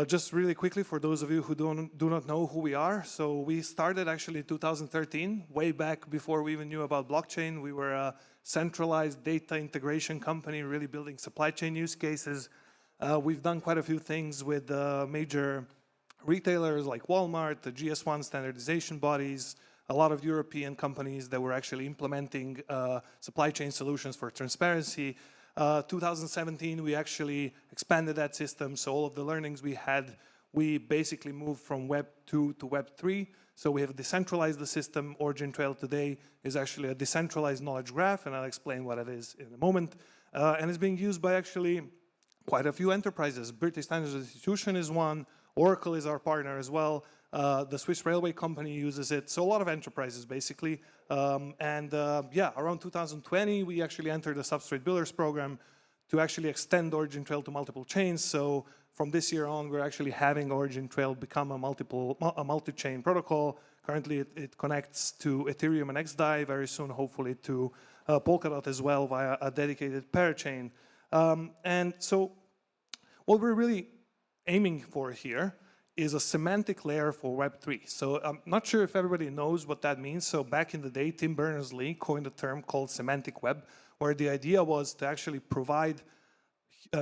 just really quickly, for those of you who do not know who we are, so we started actually 2013, way back before we even knew about blockchain. We were a centralized data integration company, really building supply chain use cases. We've done quite a few things with major retailers like Walmart, the GS1 standardization bodies, a lot of European companies that were actually implementing supply chain solutions for transparency. 2017, we actually expanded that system, so all of the learnings we had, we basically moved from Web 2 to Web 3. So we have decentralized the system. Origin Trail today is actually a decentralized knowledge graph, and I'll explain what it is in a moment. And it's being used by actually quite a few enterprises. British Standards Institution is one. Oracle is our partner as well. The Swiss Railway Company uses it. So a lot of enterprises, basically. Yeah, around 2020, we actually entered the Substrate Builders program to actually extend Origin Trail to multiple chains. So from this year on, we're actually having Origin Trail become a multi-chain protocol. Currently, it connects to Ethereum and XDAI. Very soon, hopefully, to Polkadot as well via a dedicated parachain. And so what we're really aiming for here is a semantic layer for Web3. So I'm not sure if everybody knows what that means. So back in the day, Tim Berners-Lee coined a term called semantic web, where the idea was to actually provide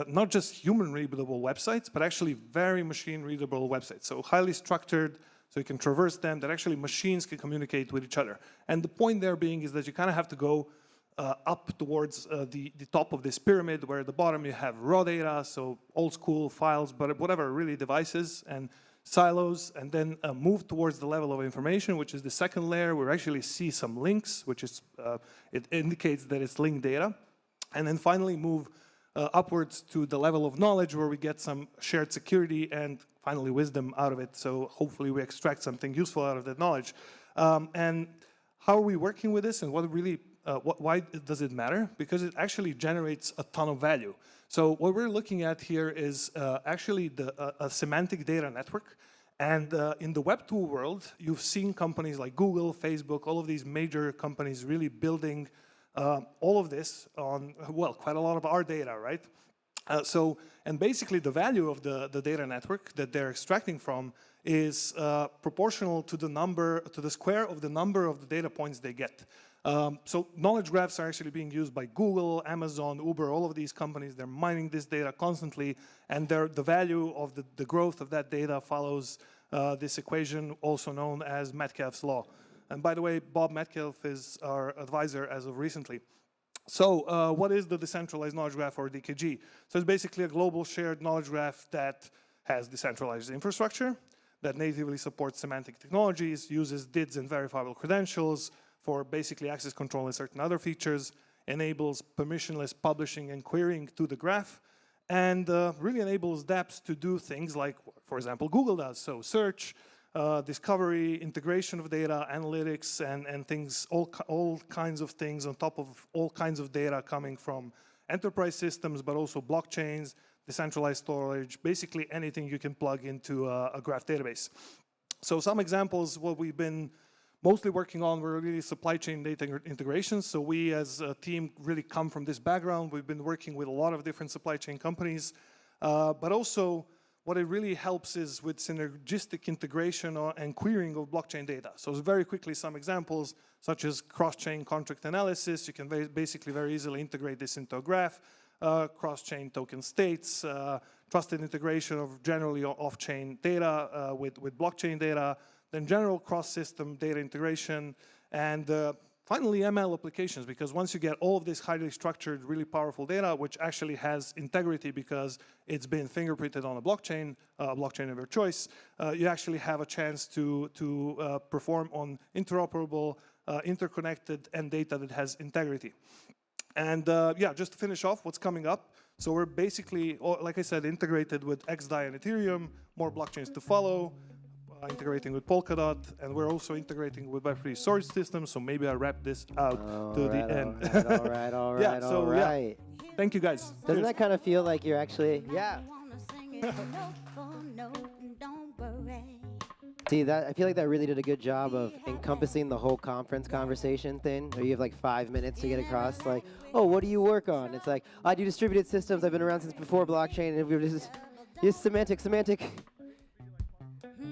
not just human-readable websites, but actually very machine-readable websites. So highly structured, so you can traverse them, that actually machines can communicate with each other. And the point there being is that you kind of have to go up towards the top of this pyramid, where at the bottom you have raw data, so old school files, but whatever, really devices. And silos, and then move towards the level of information, which is the second layer. We actually see some links, which is, it indicates that it's linked data. And then finally move upwards to the level of knowledge where we get some shared security and finally wisdom out of it. So hopefully we extract something useful out of that knowledge. And how are we working with this, and what really, why does it matter? Because it actually generates a ton of value. So what we're looking at here is actually a semantic data network. And in the Web 2 world, you've seen companies like Google, Facebook, all of these major companies really building all of this on, well, quite a lot of our data, right? And basically the value of the data network that they're extracting from is proportional to the square of the number of the data points they get. So knowledge graphs are actually being used by Google, Amazon, Uber, all of these companies. They're mining this data constantly, and the value of the growth of that data follows this equation, also known as Metcalfe's law. And by the way, Bob Metcalfe is our advisor as of recently. So what is the decentralized knowledge graph, or DKG? So it's basically a global shared knowledge graph that has decentralized infrastructure, that natively supports semantic technologies, uses DIDs and verifiable credentials for basically access control and certain other features, enables permissionless publishing and querying to the graph, and really enables dApps to do things like, for example, Google does. So search, discovery, integration of data, analytics, and things, all kinds of things on top of all kinds of data coming from enterprise systems, but also blockchains, decentralized storage, basically anything you can plug into a graph database. So some examples, what we've been mostly working on were really supply chain data integrations. So we as a team really come from this background. We've been working with a lot of different supply chain companies, but also what it really helps is with synergistic integration and querying of blockchain data. So very quickly, some examples, such as cross-chain contract analysis. You can basically very easily integrate this into a graph, cross-chain token states, trusted integration of generally off-chain data with blockchain data, then general cross-system data integration, and finally, ML applications, because once you get all of this highly structured, really powerful data, which actually has integrity because it's been fingerprinted on a blockchain of your choice, you actually have a chance to perform on interoperable, interconnected, and data that has integrity. And yeah, just to finish off, what's coming up. So we're basically, like I said, integrated with XDAI and Ethereum, more blockchains to follow, integrating with Polkadot, and we're also integrating with Web3 storage systems, so maybe I'll wrap this out to the end. All right, yeah, so, right. Yeah. Thank you, guys. Doesn't that kind of feel like you're actually, yeah. See, I feel like that really did a good job of encompassing the whole conference conversation thing, where you have like 5 minutes to get across, like, oh, what do you work on? It's like, I do distributed systems, I've been around since before blockchain, and we were just semantic.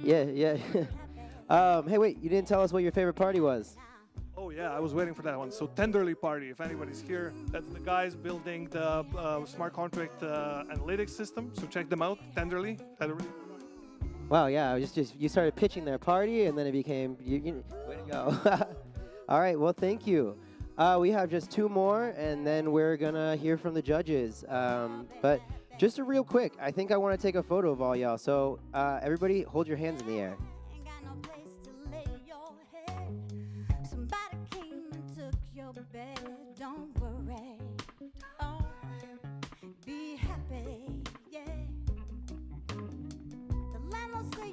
Yeah. Hey, wait, you didn't tell us what your favorite party was. Oh, yeah, I was waiting for that one. So Tenderly Party, if anybody's here, that's the guys building the smart contract analytics system. So check them out, Tenderly. Wow, yeah, you started pitching their party, and then it became, way to go. All right, well, thank you. We have just 2 more, and then we're going to hear from the judges. But just a real quick, I think I want to take a photo of all y'all. So everybody hold your hands in the air.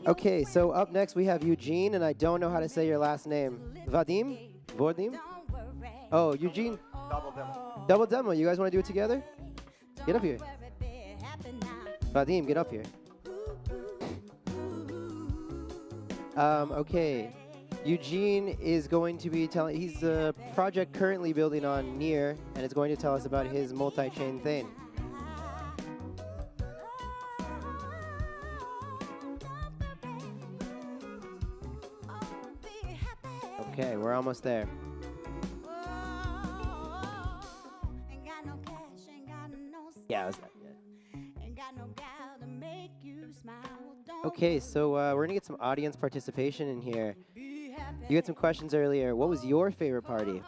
Okay, so up next we have Eugene, and I don't know how to say your last name. Vadim? Oh, Eugene? Double demo. You guys want to do it together? Get up here. Vadim, get up here. Okay. Eugene is going to be telling, he's the project currently building on Near, and is going to tell us about his multi-chain thing. Okay, we're almost there. Yeah, that's not good. Okay, so we're gonna get some audience participation in here. You had some questions earlier. What was your favorite party?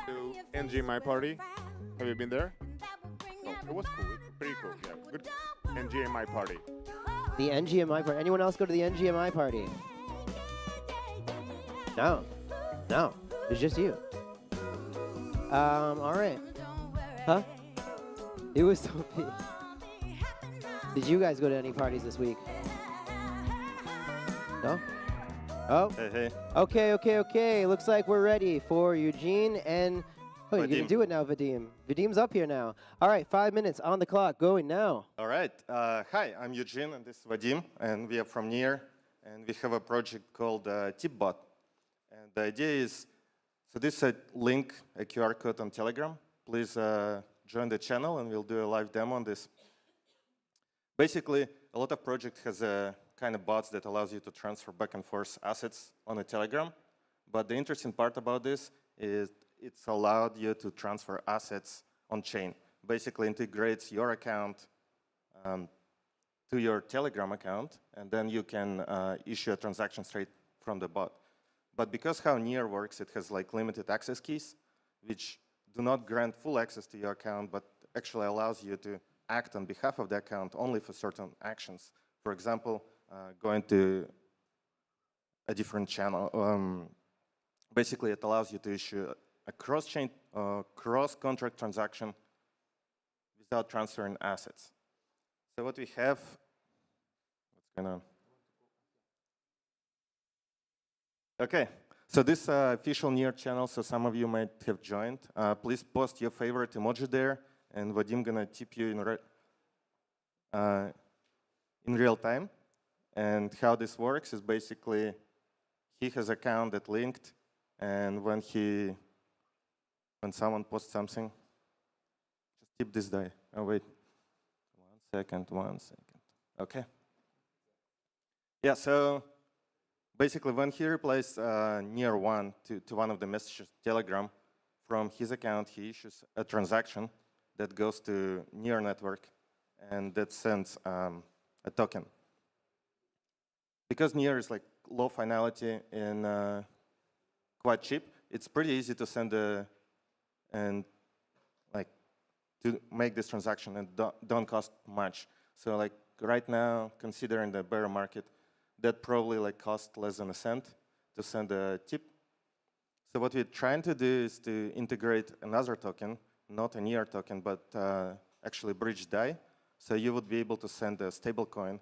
To NG My Party. Have you been there? Oh, it was cool. Pretty cool. Yeah, good. NG My Party. The NGMI party. Anyone else go to the NGMI party? No. No. It's just you. All right. Huh? It was so big. Did you guys go to any parties this week? No? Oh. Hey. Okay. Looks like we're ready for Eugene and... Oh, you're going to Vadim. do it now, Vadim. Vadim's up here now. All right, 5 minutes on the clock, going now. All right. Hi, I'm Eugene, and this is Vadim, and we are from NEAR, and we have a project called TipBot. And the idea is, so this is a link, a QR code on Telegram. Please join the channel, and we'll do a live demo on this. Basically, a lot of projects has a kind of bots that allows you to transfer back and forth assets on a Telegram. But the interesting part about this is it's allowed you to transfer assets on chain. Basically integrates your account to your Telegram account, and then you can issue a transaction straight from the bot. But because how NEAR works, it has like limited access keys, which do not grant full access to your account, but actually allows you to act on behalf of the account only for certain actions. For example, going to a different channel. Basically, it allows you to issue a cross-chain, cross-contract transaction without transferring assets. So what we have, what's going on? Okay, so this is official NEAR channel, so some of you might have joined. Please post your favorite emoji there, and Vadim gonna tip you in real time. And how this works is basically he has an account that linked, and when someone posts something, just tip this die. Oh, wait. 1 second. Okay. Yeah, so basically when he replies NEAR 1 to one of the messages Telegram, from his account, he issues a transaction that goes to NEAR network, and that sends a token. Because NEAR is like low finality and quite cheap, it's pretty easy to send to make this transaction and don't cost much. So like right now, considering the bear market, that probably like cost less than a cent to send a tip. So what we're trying to do is to integrate another token, not a NEAR token, but actually bridge DAI. So you would be able to send a stable coin,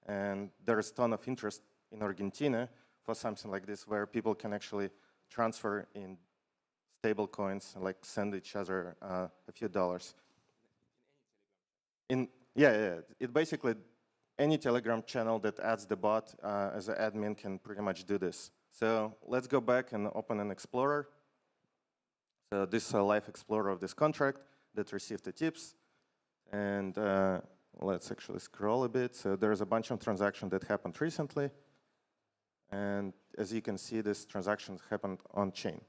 and there is a ton of interest in Argentina for something like this, where people can actually transfer in stable coins and like send each other a few dollars. It basically, any Telegram channel that adds the bot as an admin can pretty much do this. So let's go back and open an Explorer. So this is a live Explorer of this contract that received the tips. And let's actually scroll a bit. So there's a bunch of transactions that happened recently. And as you can see, this transaction happened on chain.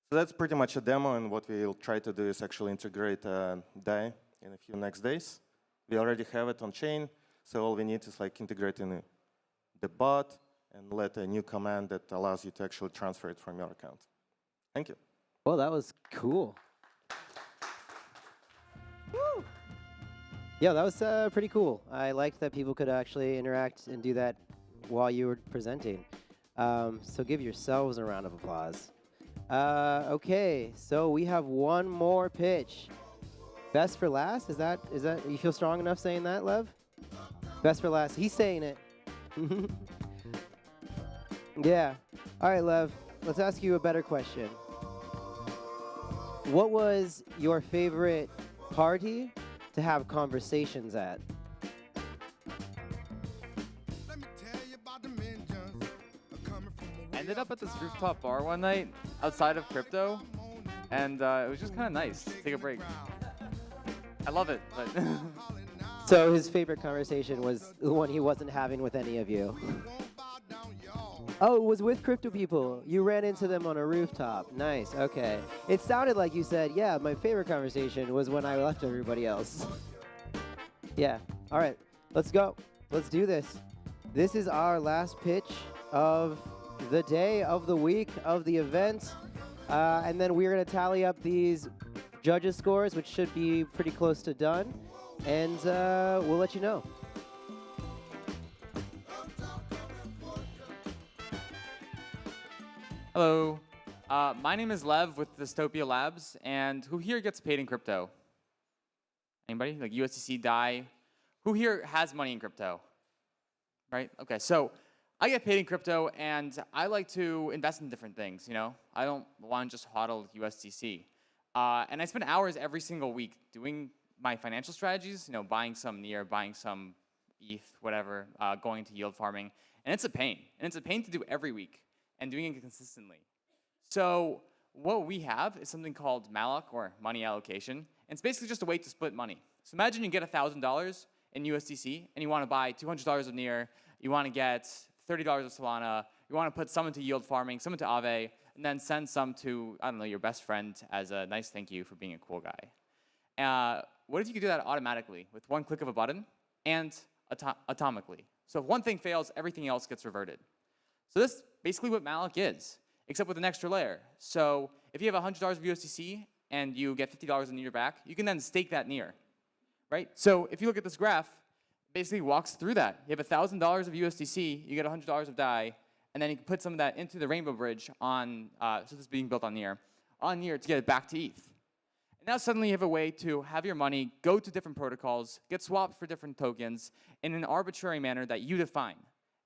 So that's pretty much a demo, and what we'll try to do is actually integrate DAI in a few next days. We already have it on chain, so all we need is like integrate in the bot and let a new command that allows you to actually transfer it from your account. Thank you. Well, that was cool. Woo! Yeah, that was pretty cool. I liked that people could actually interact and do that while you were presenting. So give yourselves a round of applause. Okay, so we have one more pitch. Best for last? Is that you feel strong enough saying that, Lev? Best for last. He's saying it. Yeah. All right, Lev. Let's ask you a better question. What was your favorite party to have conversations at? Ended up at this rooftop bar one night outside of crypto, and it was just kind of nice to take a break. I love it, but So his favorite conversation was the one he wasn't having with any of you. Oh, it was with crypto people. You ran into them on a rooftop. Nice, okay. It sounded like you said, yeah, my favorite conversation was when I left everybody else. Yeah, all right, let's go. Let's do this. This is our last pitch of the day, of the week, of the event. And then we're gonna tally up these judges' scores, which should be pretty close to done. And we'll let you know. Hello. My name is Lev with Dystopia Labs, and who here gets paid in crypto? Anybody? Like USDC, DAI? Who here has money in crypto? Right? Okay, so I get paid in crypto, and I like to invest in different things, you know? I don't want to just hodl USDC. And I spend hours every single week doing my financial strategies, you know, buying some NEAR, buying some ETH, whatever, going to yield farming. And it's a pain. And it's a pain to do every week and doing it consistently. So what we have is something called malloc, or money allocation. And it's basically just a way to split money. So imagine you get $1,000 in USDC, and you want to buy $200 of NEAR, you want to get $30 of Solana, you want to put some into yield farming, some into Aave, and then send some to, I don't know, your best friend as a nice thank you for being a cool guy. What if you could do that automatically with one click of a button and atomically? So if one thing fails, everything else gets reverted. So this is basically what malloc is, except with an extra layer. So if you have $100 of USDC and you get $50 in NEAR back, you can then stake that NEAR, right? So if you look at this graph, it basically walks through that. You have $1,000 of USDC, you get $100 of DAI, and then you can put some of that into the Rainbow Bridge on, so this is being built on NEAR to get it back to ETH. And now suddenly you have a way to have your money go to different protocols, get swapped for different tokens in an arbitrary manner that you define.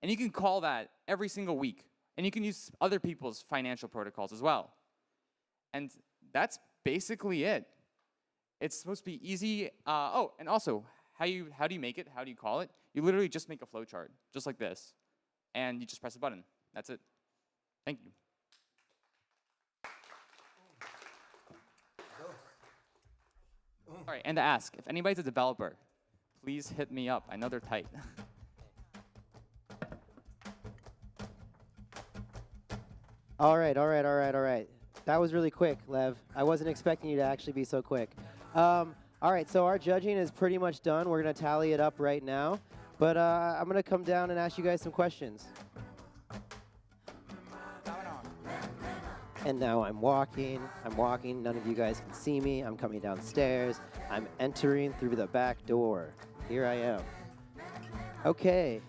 And you can call that every single week. And you can use other people's financial protocols as well. And that's basically it. It's supposed to be easy. Oh, and also, how do you make it? How do you call it? You literally just make a flowchart, just like this. And you just press a button. That's it. Thank you. All right, and to ask, if anybody's a developer, please hit me up. I know they're tight. All right. That was really quick, Lev. I wasn't expecting you to actually be so quick. All right, so our judging is pretty much done. We're going to tally it up right now. But I'm going to come down and ask you guys some questions. And now I'm walking. None of you guys can see me. I'm coming downstairs. I'm entering through the back door. Here I am. Okay.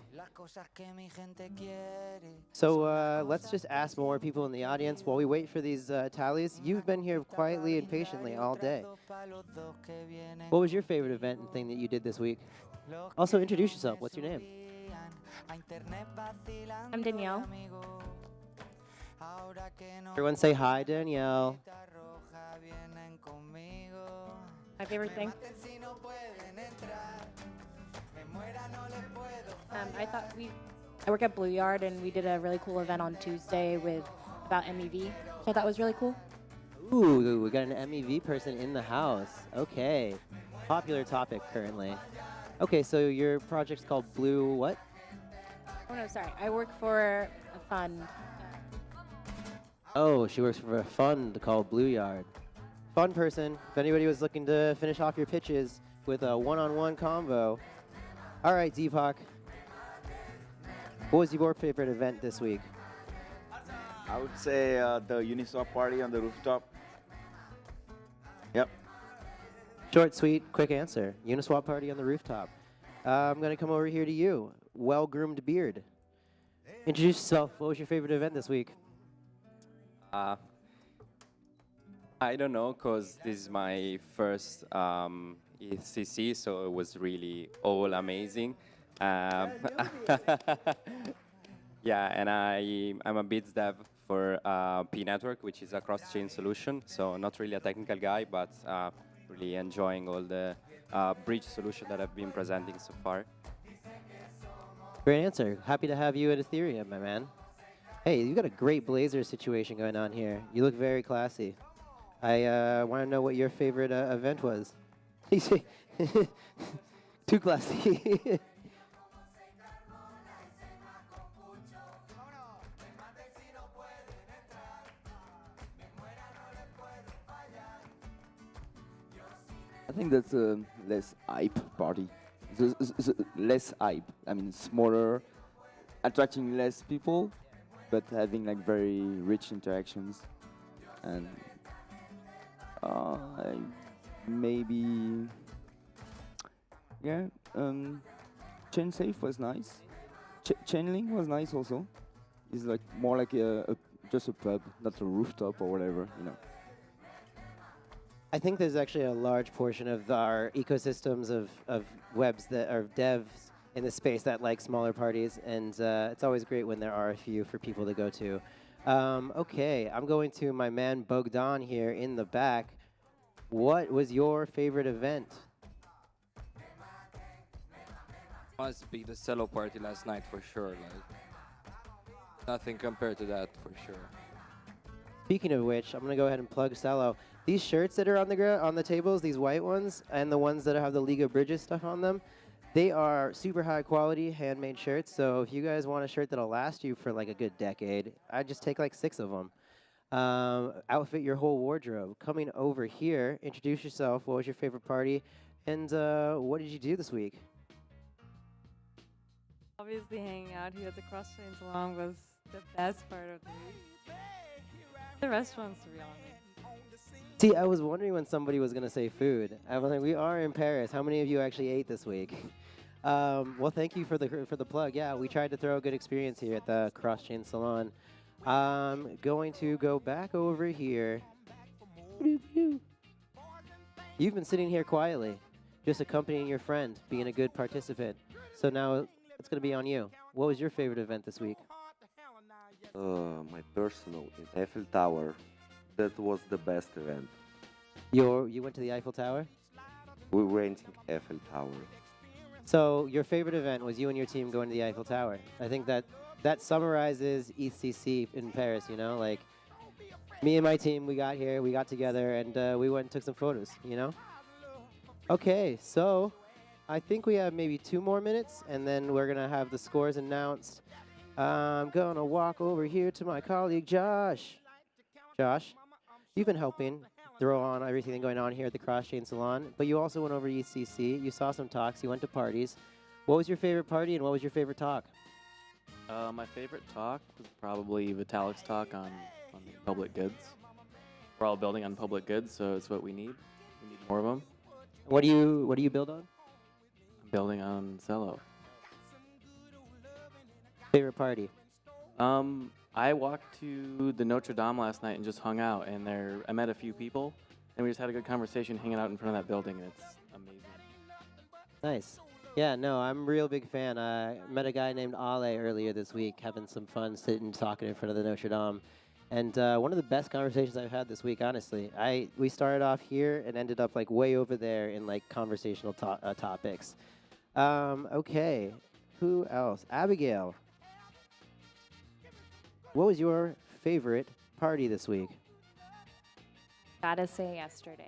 So let's just ask more people in the audience while we wait for these tallies. You've been here quietly and patiently all day. What was your favorite event and thing that you did this week? Also, introduce yourself. What's your name? I'm Danielle. Everyone say hi, Danielle. My favorite thing? I work at Blue Yard, and we did a really cool event on Tuesday about MEV. So that was really cool. Ooh, we got an MEV person in the house. Okay. Popular topic currently. Okay, so your project's called Blue what? Oh, no, sorry. I work for a fund. Oh, she works for a fund called Blue Yard. Fun person. If anybody was looking to finish off your pitches with a one-on-one convo. All right, Deepak. What was your favorite event this week? I would say the Uniswap party on the rooftop. Yep. Short, sweet, quick answer. Uniswap party on the rooftop. I'm going to come over here to you. Well-groomed beard. Introduce yourself. What was your favorite event this week? I don't know, because this is my first ECC, so it was really all amazing. Yeah, and I'm a bits dev for P Network, which is a cross-chain solution. So not really a technical guy, but really enjoying all the bridge solution that I've been presenting so far. Great answer. Happy to have you at Ethereum, my man. Hey, you got a great blazer situation going on here. You look very classy. I want to know what your favorite event was. Too classy. I think that's a less hype party. Less hype. I mean, smaller, attracting less people, but having like very rich interactions. And maybe, yeah, Chainsafe was nice. Chainlink was nice also. It's like more like a just a pub, not a rooftop or whatever, you know. I think there's actually a large portion of our ecosystems of webs that are devs in the space that like smaller parties, and it's always great when there are a few for people to go to. Okay, I'm going to my man Bogdan here in the back. What was your favorite event? Must be the Celo party last night for sure. Like nothing compared to that for sure. Speaking of which, I'm gonna go ahead and plug Celo. These shirts that are on the tables, these white ones, and the ones that have the League of Bridges stuff on them, they are super high quality handmade shirts. So if you guys want a shirt that'll last you for like a good decade, I'd just take like 6 of them. Outfit your whole wardrobe. Coming over here, introduce yourself. What was your favorite party, and what did you do this week? Obviously, hanging out here at the Crosschain Salon was the best part of the week. The restaurants, to be honest. See, I was wondering when somebody was going to say food. I was like, we are in Paris. How many of you actually ate this week? Well, thank you for the plug. Yeah, we tried to throw a good experience here at the Crosschain Salon. I'm going to go back over here. You've been sitting here quietly, just accompanying your friend, being a good participant. So now it's going to be on you. What was your favorite event this week? My personal in Eiffel Tower. That was the best event. You went to the Eiffel Tower? We went to Eiffel Tower. So your favorite event was you and your team going to the Eiffel Tower. I think that summarizes ECC in Paris, you know? Like, me and my team, we got here, we got together, and we went and took some photos, you know? Okay, so I think we have maybe 2 more minutes, and then we're going to have the scores announced. I'm going to walk over here to my colleague, Josh. Josh, you've been helping throw on everything going on here at the Crosschain Salon, but you also went over to ECC. You saw some talks. You went to parties. What was your favorite party, and what was your favorite talk? My favorite talk was probably Vitalik's talk on public goods. We're all building on public goods, so it's what we need. We need more of them. What do you build on? I'm building on Celo. Favorite party? I walked to the Notre Dame last night and just hung out, and I met a few people, and we just had a good conversation hanging out in front of that building, and it's amazing. Nice. Yeah, no, I'm a real big fan. I met a guy named Ale earlier this week, having some fun sitting talking in front of the Notre Dame. And one of the best conversations I've had this week, honestly. We started off here and ended up like way over there in like conversational topics. Okay, who else? Abigail. What was your favorite party this week? Gotta say yesterday's.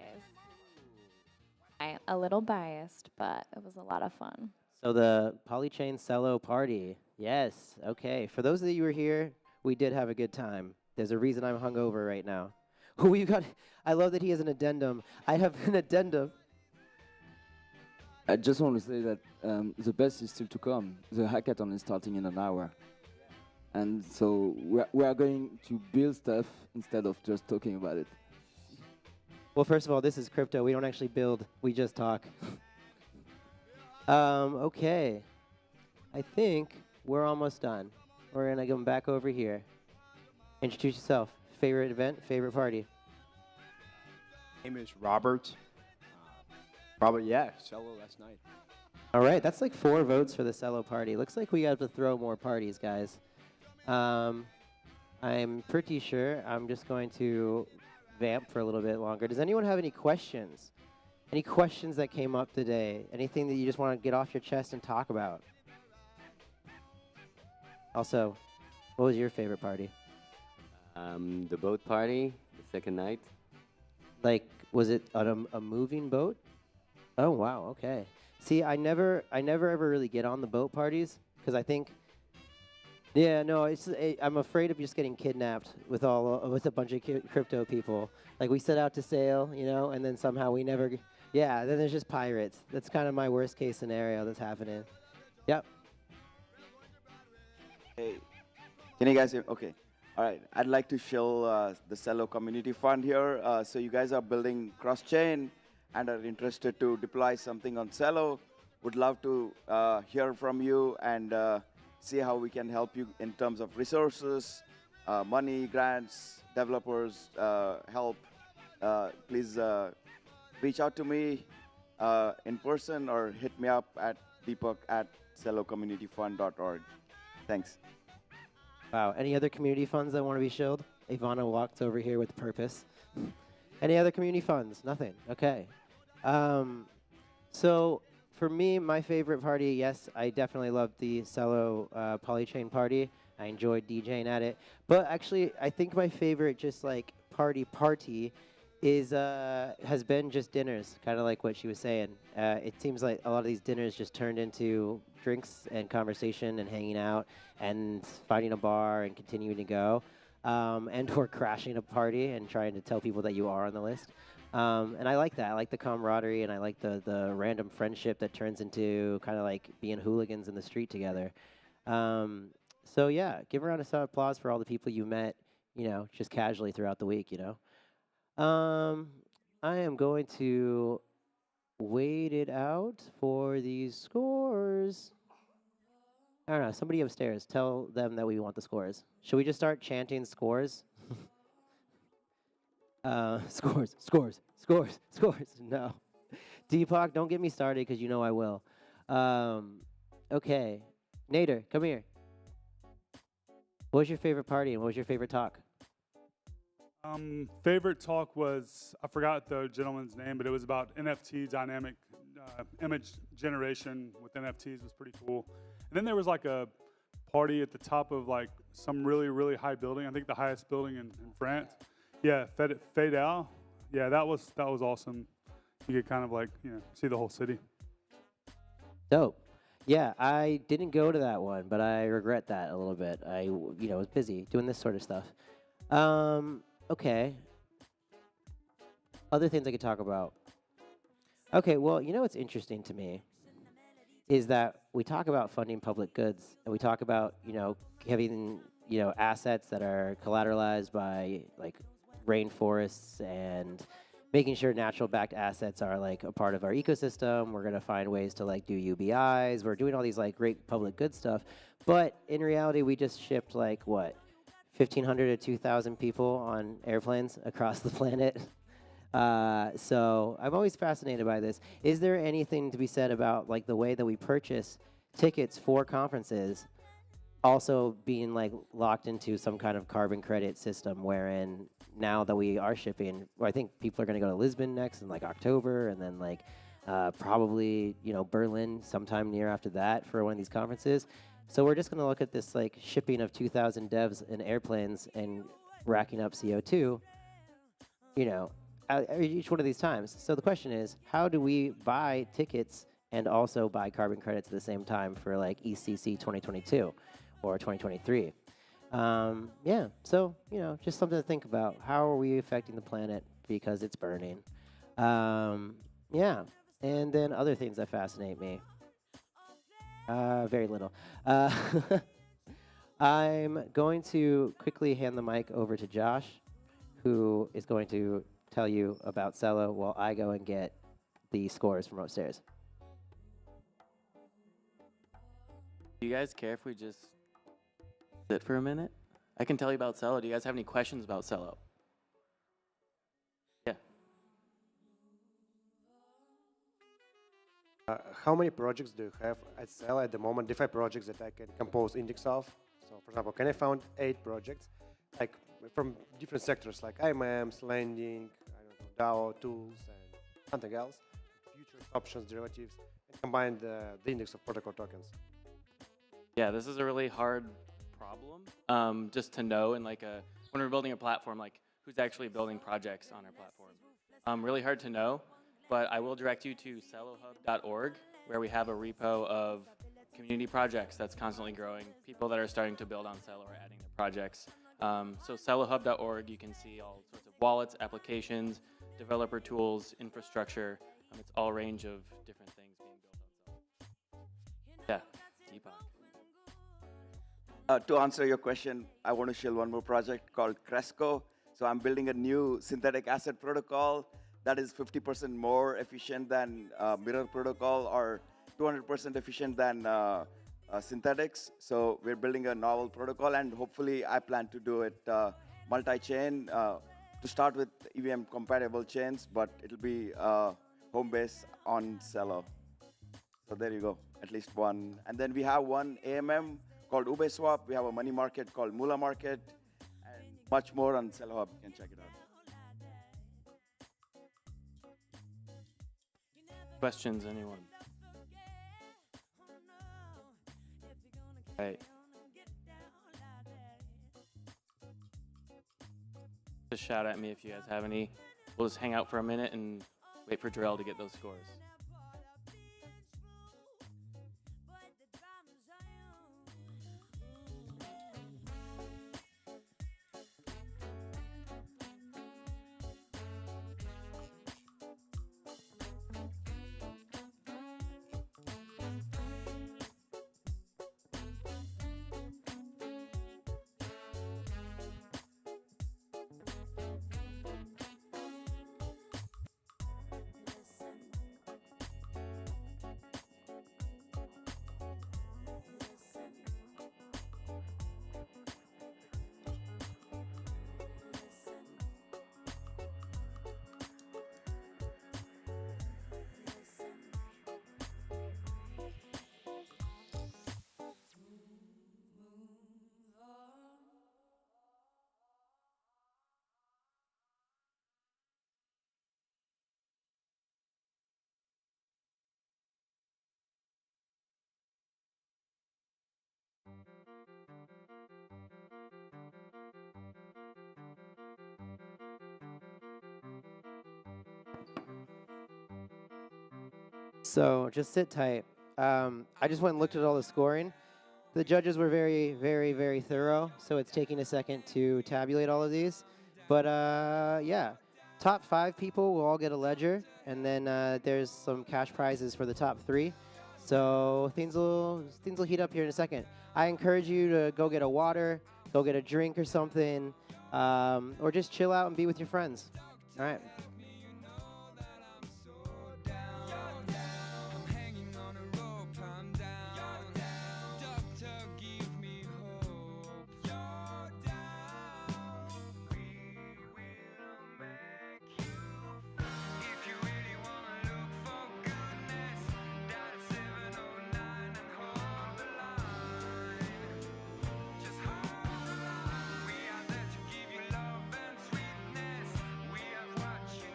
I'm a little biased, but it was a lot of fun. So the Polychain Celo party. Yes, okay. For those of you who were here, we did have a good time. There's a reason I'm hungover right now. I love that he has an addendum. I have an addendum. I just want to say that the best is still to come. The hackathon is starting in an hour. And so we are going to build stuff instead of just talking about it. Well, first of all, this is crypto. We don't actually build. We just talk. Okay. I think we're almost done. We're going to go back over here. Introduce yourself. Favorite event, favorite party. My name is Robert. Robert, yeah, Celo last night. All right, that's like 4 votes for the Celo party. Looks like we have to throw more parties, guys. I'm pretty sure I'm just going to vamp for a little bit longer. Does anyone have any questions? Any questions that came up today? Anything that you just want to get off your chest and talk about? Also, what was your favorite party? The boat party, the second night. Like, was it on a moving boat? Oh, wow, okay. See, I never ever really get on the boat parties because I think, yeah, no, I'm afraid of just getting kidnapped with a bunch of crypto people. Like we set out to sail, you know, and then somehow we never, yeah, then there's just pirates. That's kind of my worst case scenario that's happening. Yep. Hey, can you guys hear? Okay. All right. I'd like to show the Celo Community Fund here. So you guys are building cross-chain and are interested to deploy something on Celo. Would love to hear from you and see how we can help you in terms of resources, money, grants, developers, help, please reach out to me in person or hit me up at deepak@celocommunityfund.org. Thanks. Wow. Any other community funds that want to be shilled? Ivana walked over here with purpose. Any other community funds? Nothing. Okay. So for me, my favorite party, yes, I definitely loved the Celo Polychain party. I enjoyed DJing at it. But actually, I think my favorite just like party is has been just dinners, kind of like what she was saying. It seems like a lot of these dinners just turned into drinks and conversation and hanging out and finding a bar and continuing to go. And or crashing a party and trying to tell people that you are on the list. And I like that. I like the camaraderie and I like the random friendship that turns into kind of like being hooligans in the street together. So yeah, give a round of applause for all the people you met, just casually throughout the week, I am going to wait it out for these scores. I don't know, somebody upstairs, tell them that we want the scores. Should we just start chanting scores? Scores, scores, scores, scores. No. Deepak, don't get me started because you know I will. Okay. Nader, come here. What was your favorite party and what was your favorite talk? Favorite talk was, I forgot the gentleman's name, but it was about NFT dynamic image generation with NFTs. Was pretty cool. And then there was like a party at the top of like some really, really high building. I think the highest building in France. Yeah, Fadal. Yeah, that was awesome. You could kind of like, see the whole city. Dope. Yeah, I didn't go to that one, but I regret that a little bit. I, was busy doing this sort of stuff. Okay. Other things I could talk about. Okay, well, what's interesting to me is that we talk about funding public goods, and we talk about, having, assets that are collateralized by, like, rainforests and making sure natural-backed assets are, like, a part of our ecosystem. We're going to find ways to, like, do UBIs. We're doing all these, like, great public good stuff. But in reality, we just shipped, like, what, 1,500 to 2,000 people on airplanes across the planet. So I'm always fascinated by this. Is there anything to be said about like the way that we purchase tickets for conferences also being like locked into some kind of carbon credit system wherein now that we are shipping, I think people are going to go to Lisbon next in like October and then like probably, Berlin sometime near after that for one of these conferences. So we're just going to look at this like shipping of 2,000 devs in airplanes and racking up CO2, each one of these times. So the question is, how do we buy tickets and also buy carbon credits at the same time for like ECC 2022 or 2023? Yeah, so, just something to think about. How are we affecting the planet because it's burning? Yeah, and then other things that fascinate me. Very little. I'm going to quickly hand the mic over to Josh, who is going to tell you about Celo while I go and get the scores from upstairs. Do you guys care if we just sit for a minute? I can tell you about Celo. Do you guys have any questions about Celo? Yeah. How many projects do you have at Celo at the moment? Different projects that I can compose index of. So, for example, can I found 8 projects, like from different sectors, like IMMs, lending, DAO, tools, and something else, futures, options, derivatives, and combine the index of protocol tokens. Yeah, this is a really hard problem just to know. And like when we're building a platform, like who's actually building projects on our platform. Really hard to know, but I will direct you to celohub.org, where we have a repo of community projects that's constantly growing. People that are starting to build on Celo are adding their projects. So celohub.org, you can see all sorts of wallets, applications, developer tools, infrastructure. It's all range of different things being built on Celo. Yeah, Deepak. To answer your question, I want to share one more project called Cresco. So I'm building a new synthetic asset protocol that is 50% more efficient than Mirror protocol or 200% efficient than synthetics. So we're building a novel protocol, and hopefully I plan to do it multi-chain to start with EVM compatible chains, but it'll be home base on Celo. So there you go, at least one. And then we have one AMM called Ubeswap. We have a money market called Mula Market, and much more on Celo Hub. You can check it out. Questions, anyone? Right. Just shout at me if you guys have any. We'll just hang out for a minute and wait for Jarrell to get those scores. So just sit tight. I just went and looked at all the scoring. The judges were very, very, very thorough, so it's taking a second to tabulate all of these. But yeah, top 5 people will all get a ledger, and then there's some cash prizes for the top 3. So things will heat up here in a second. I encourage you to go get a water, go get a drink or something, or just chill out and be with your friends. All right. We are there to give you love and sweetness. We have what you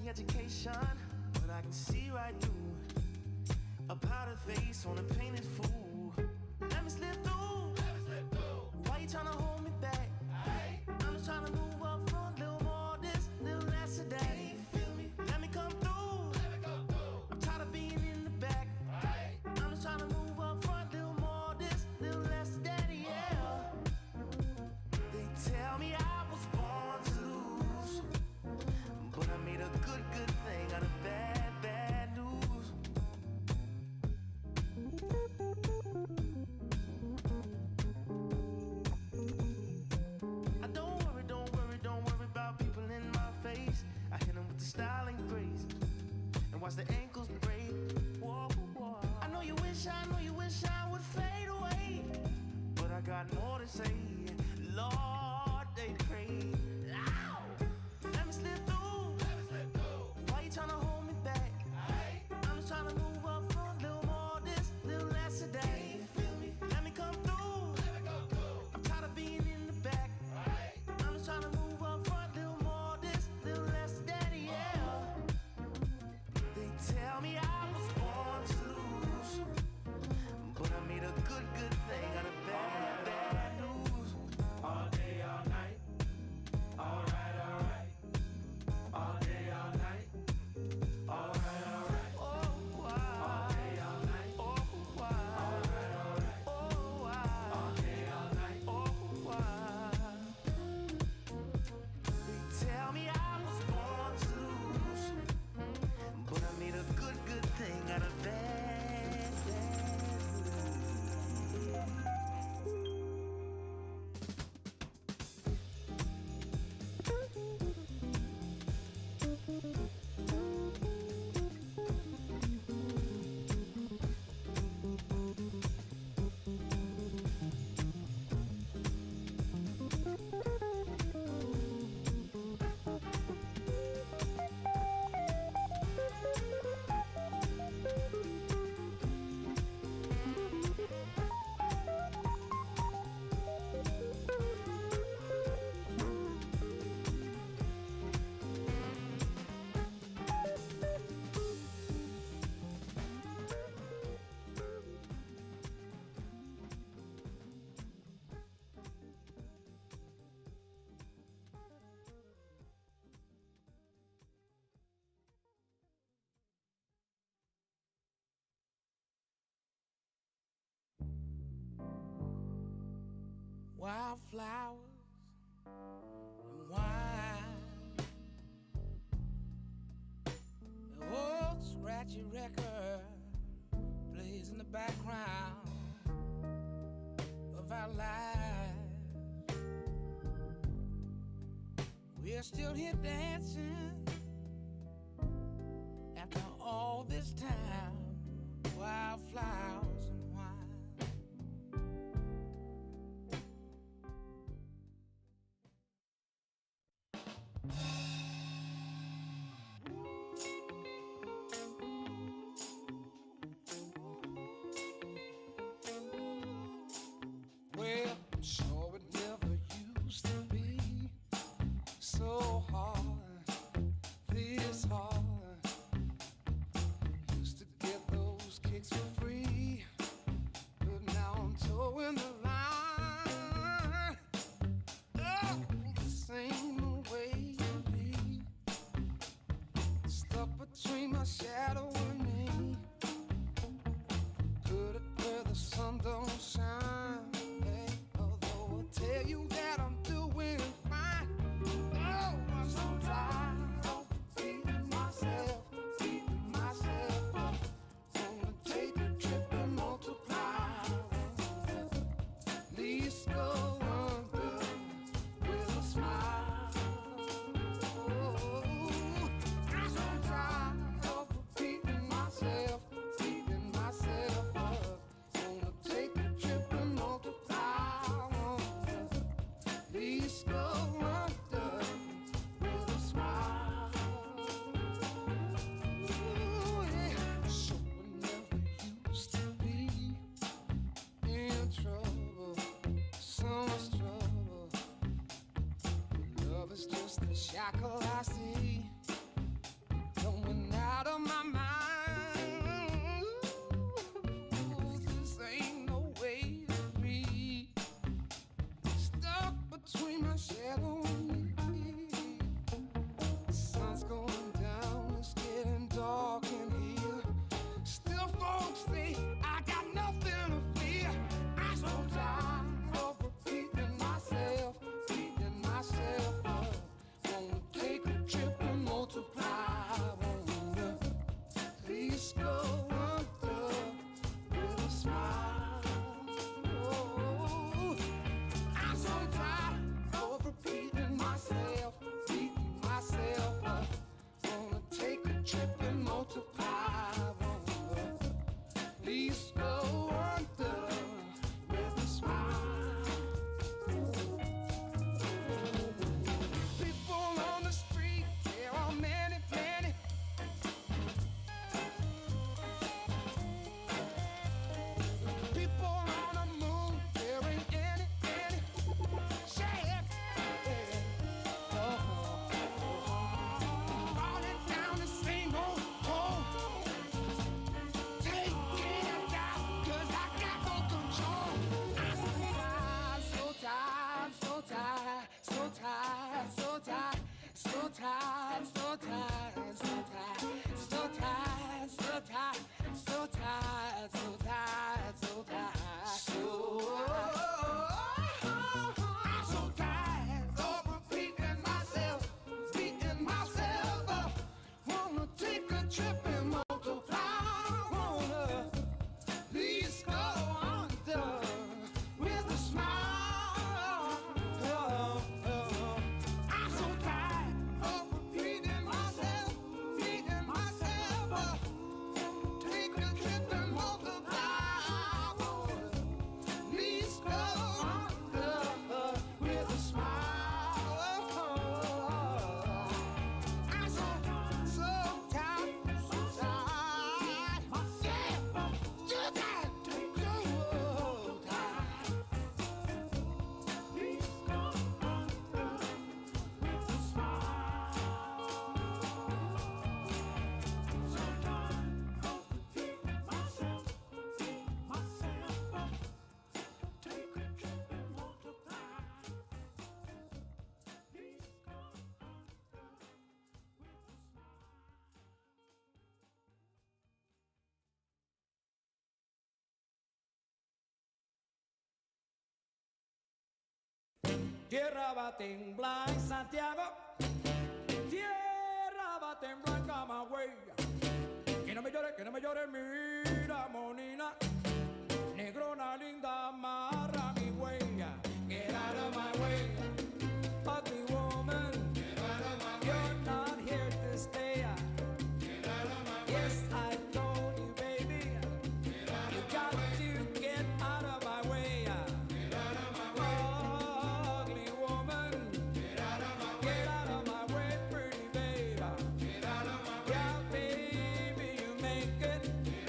any education, but I can see right through a powdered face on a painted fool. Let me slip through. Why you tryna hold me back? I'm just tryna move up front, little more this, little less of that. Feel me? Let me come through. I'm tired of being in the back. I'm just tryna move up front, little more this, little less of that, yeah. They tell me I was born to lose, but I made a good thing out of bad news. Don't worry about people in my face. I hit them with the style and grace, and watch the ankles break. Whoa, whoa. I know you wish I would fade away, but I got more to say. Lord, they pray. Ow! Let me slip through. Why you tryna hold me back? I'm just tryna move up front, little more this, little less of that. Feel me? Let me come through. I'm tired of being in the back. I'm just tryna move up front, little more this, little less of that, yeah. They tell me I was born to lose, but I made a good thing out of bad news. All day, all night. Alright. All day, all night. Alright. Oh, wow. All day, all night. Oh, wow. Alright. Oh, wow. All day, all night. Oh, wow. They tell me I was born to lose, but I made a good thing out of bad news. Wildflowers and wine, an old scratchy record plays in the background of our lives. We're still here dancing after all this time. Wildflowers and wine. Well, I'm sure it never used to be so hard, this hard. Used to get those kicks for free, but now I'm towing the line. Oh, this ain't no way to be. Stuck between my shadow and me. Put it where the sun don't shine. Hey, although I'll tell you that I'm doing fine. Oh, I'm so tired of beating myself up. Wanna take a trip and multiply. Please go under with a smile. Oh, I'm so tired of beating myself up. Wanna take a trip and multiply. Please go under with a smile. Ooh, yeah. So I never used to be in trouble, so much trouble. Love is just a shackle I see. so tired, so tired, so tired, so tired, so tired, so tired, so tired, so tired, so tired of repeating myself, beating myself up. Wanna take a trip and multiply. Wanna please go under with a smile. I'm so tired of repeating myself, beating myself up. Take a trip and multiply. Please go under with a smile. I'm so tired, so tired. Yeah, too tired, too tired. Please go under with a smile. So tired of repeating myself, beating myself up. Take a trip and multiply. Please go under with a smile. Tierra va a temblar en Santiago, tierra va a temblar en Camagüey. Que no me llore, mira, monina, negrona linda, amarra mi huella. Get out of my way, ugly woman, you're not here to stay. Yes, I told you, baby, you got to get out of my way. Ugly woman, get out of my way, pretty baby. Yeah, baby, you make it. You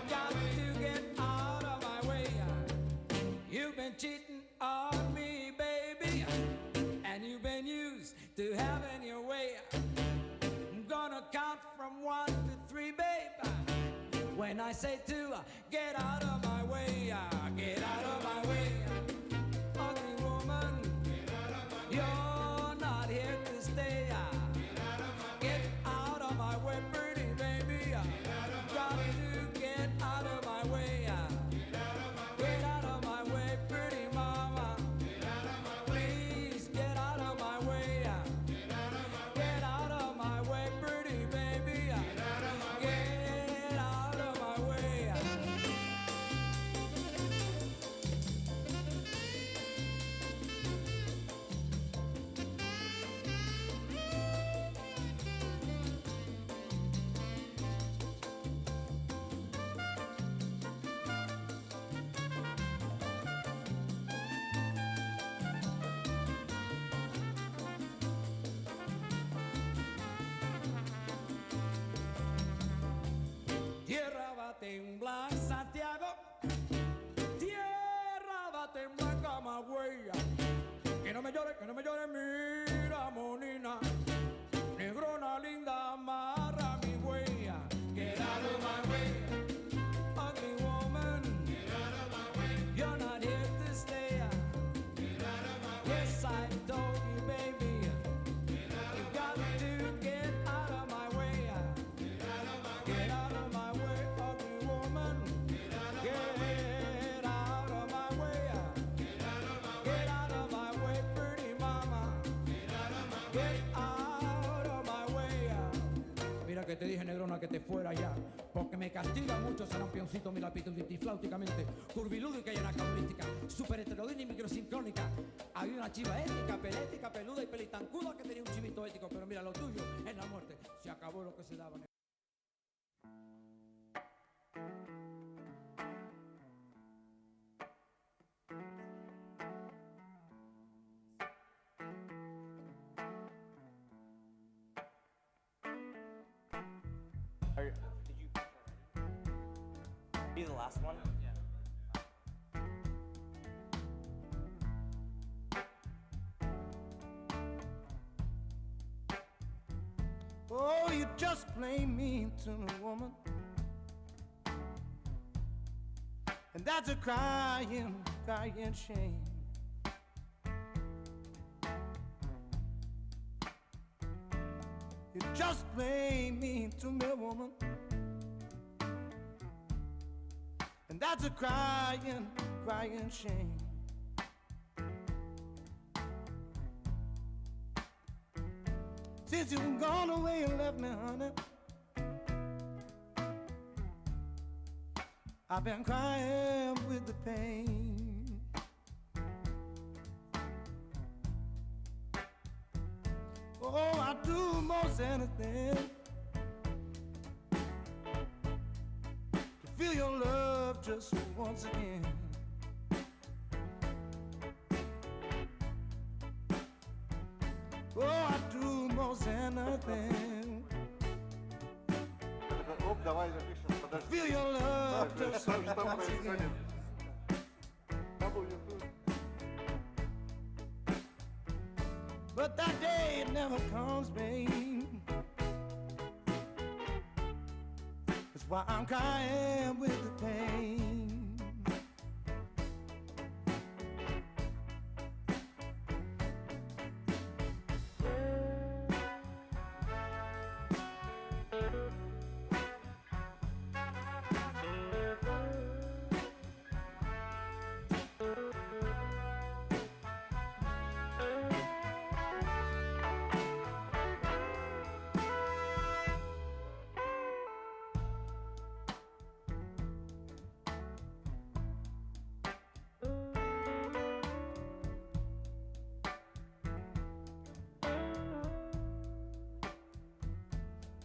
got to get out of my way. You've been cheating on me, baby, and you've been used to having your way. I'm gonna count from 1 to 3, babe. When I say 2, get out of my way. Get out of my way. Ugly woman, you're not here to stay. Get out of my way, pretty baby. Got to get out of my way. Get out of my way, pretty mama. Please get out of my way. Get out of my way, pretty baby. Get out of my way. Tierra va a temblar en Santiago, tierra va a temblar en Camagüey. Que no me llore, mira, monina, negrona linda, amarra mi huella. Get out of my way, ugly woman, you're not here to stay. Yes, I told you, baby, you got to get out of my way. Get out of my way, ugly woman. Get out of my way. Get out of my way, pretty mama. Get out of my way. Mira que te dije, negrona, que te fuera ya. Porque me castiga mucho ser un pioncito, mi lapito flauticamente. Curvilúdica y anacaurística. Super heterodina y microsincrónica. Había una chiva ética, pelética, peluda y pelitancuda que tenía un chivito ético. Pero mira, lo tuyo es la muerte. Se acabó lo que se daba. Be the last one? Oh, you just plain mean to me, woman. And that's a crying, crying shame. You just made me to me, woman. And that's a crying, crying shame. Since you've gone away and left me, honey, I've been crying with the pain. Oh, I'd do most anything to feel your love just once again. Oh, I'd do most anything to feel your love just once again. But that day it never comes, babe. That's why I'm crying with the pain.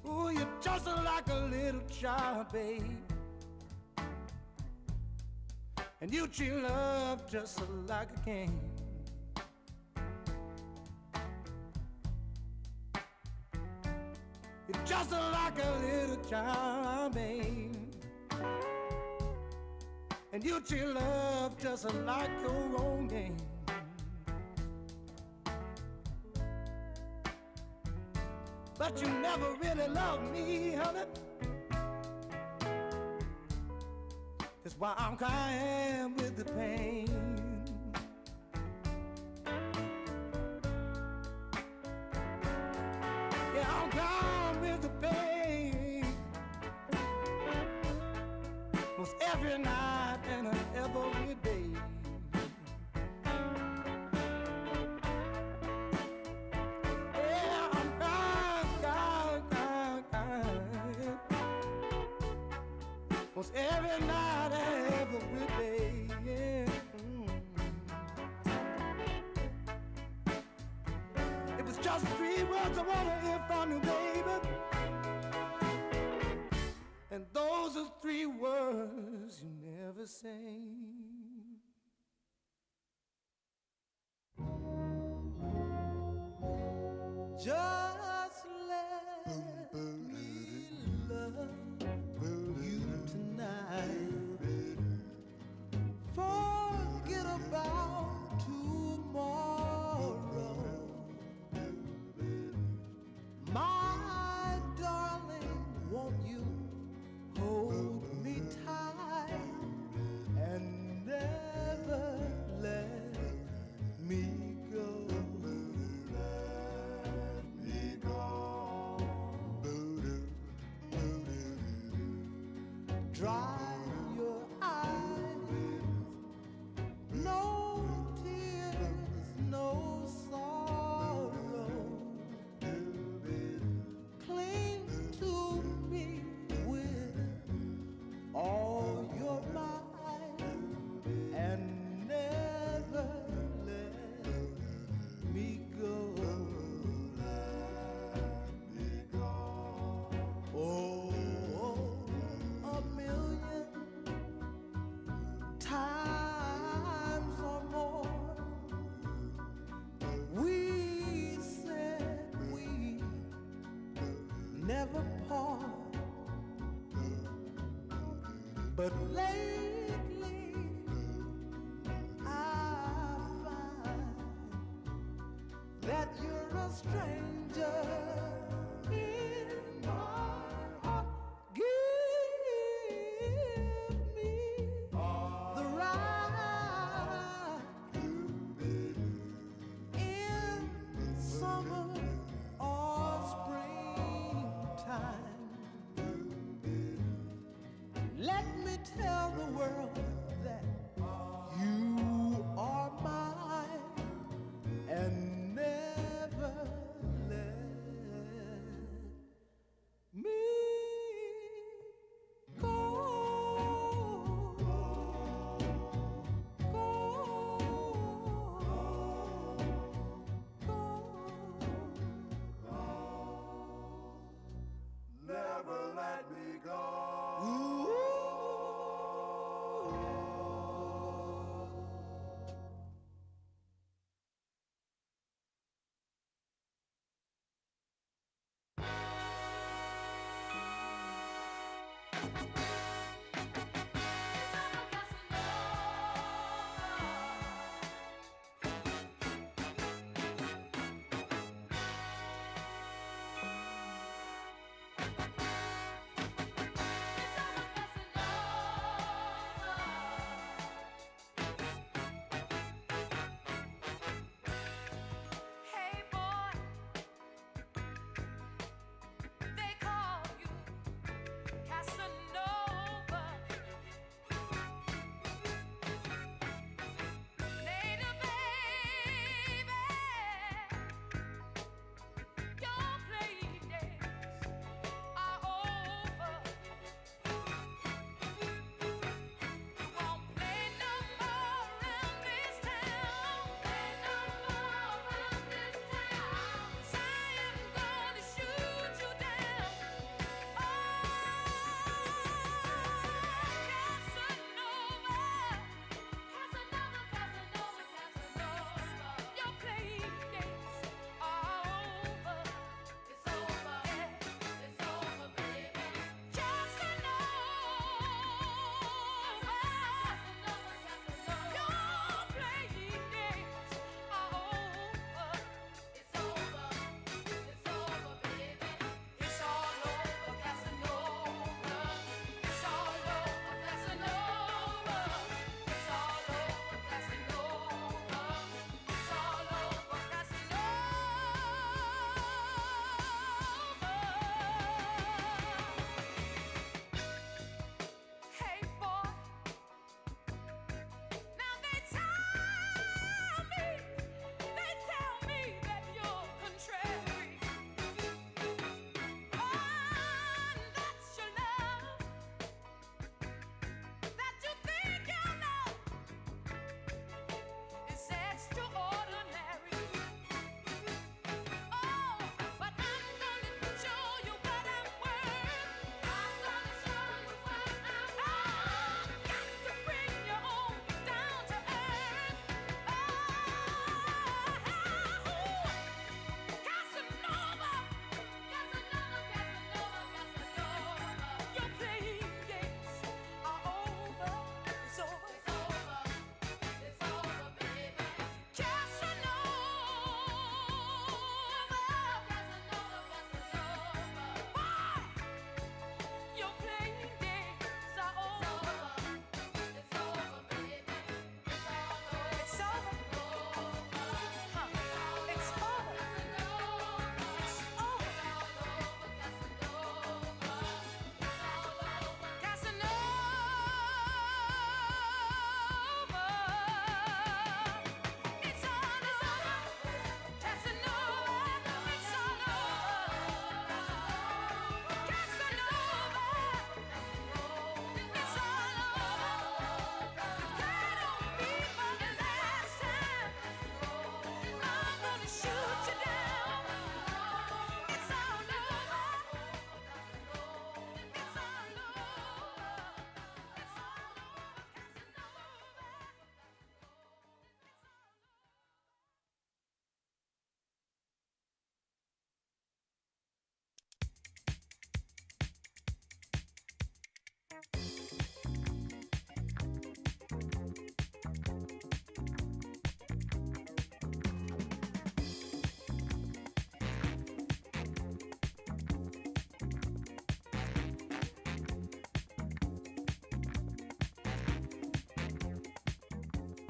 Ooh, you're just like a little child, babe. And you treat love just like a king. You're just like a little child, babe. And you treat love just like your own game. But you never really loved me, honey. That's why I'm crying with the pain. Yeah, I'm crying with the pain. Most every night and every day. Most every night and every day, yeah. It was just 3 words I wanna hear from you, baby. And those are 3 words you never say. Just let me love you tonight. Forget about tomorrow. My darling, won't you hold me tight and never let me go? Let me go. Dry your eyes, no tears, no sorrow. Cling to me with all your might and never let me go. Let me go. Oh, a million times or more we said we never part. But lately I find that you're a stranger in my heart. Give me the right in summer or spring.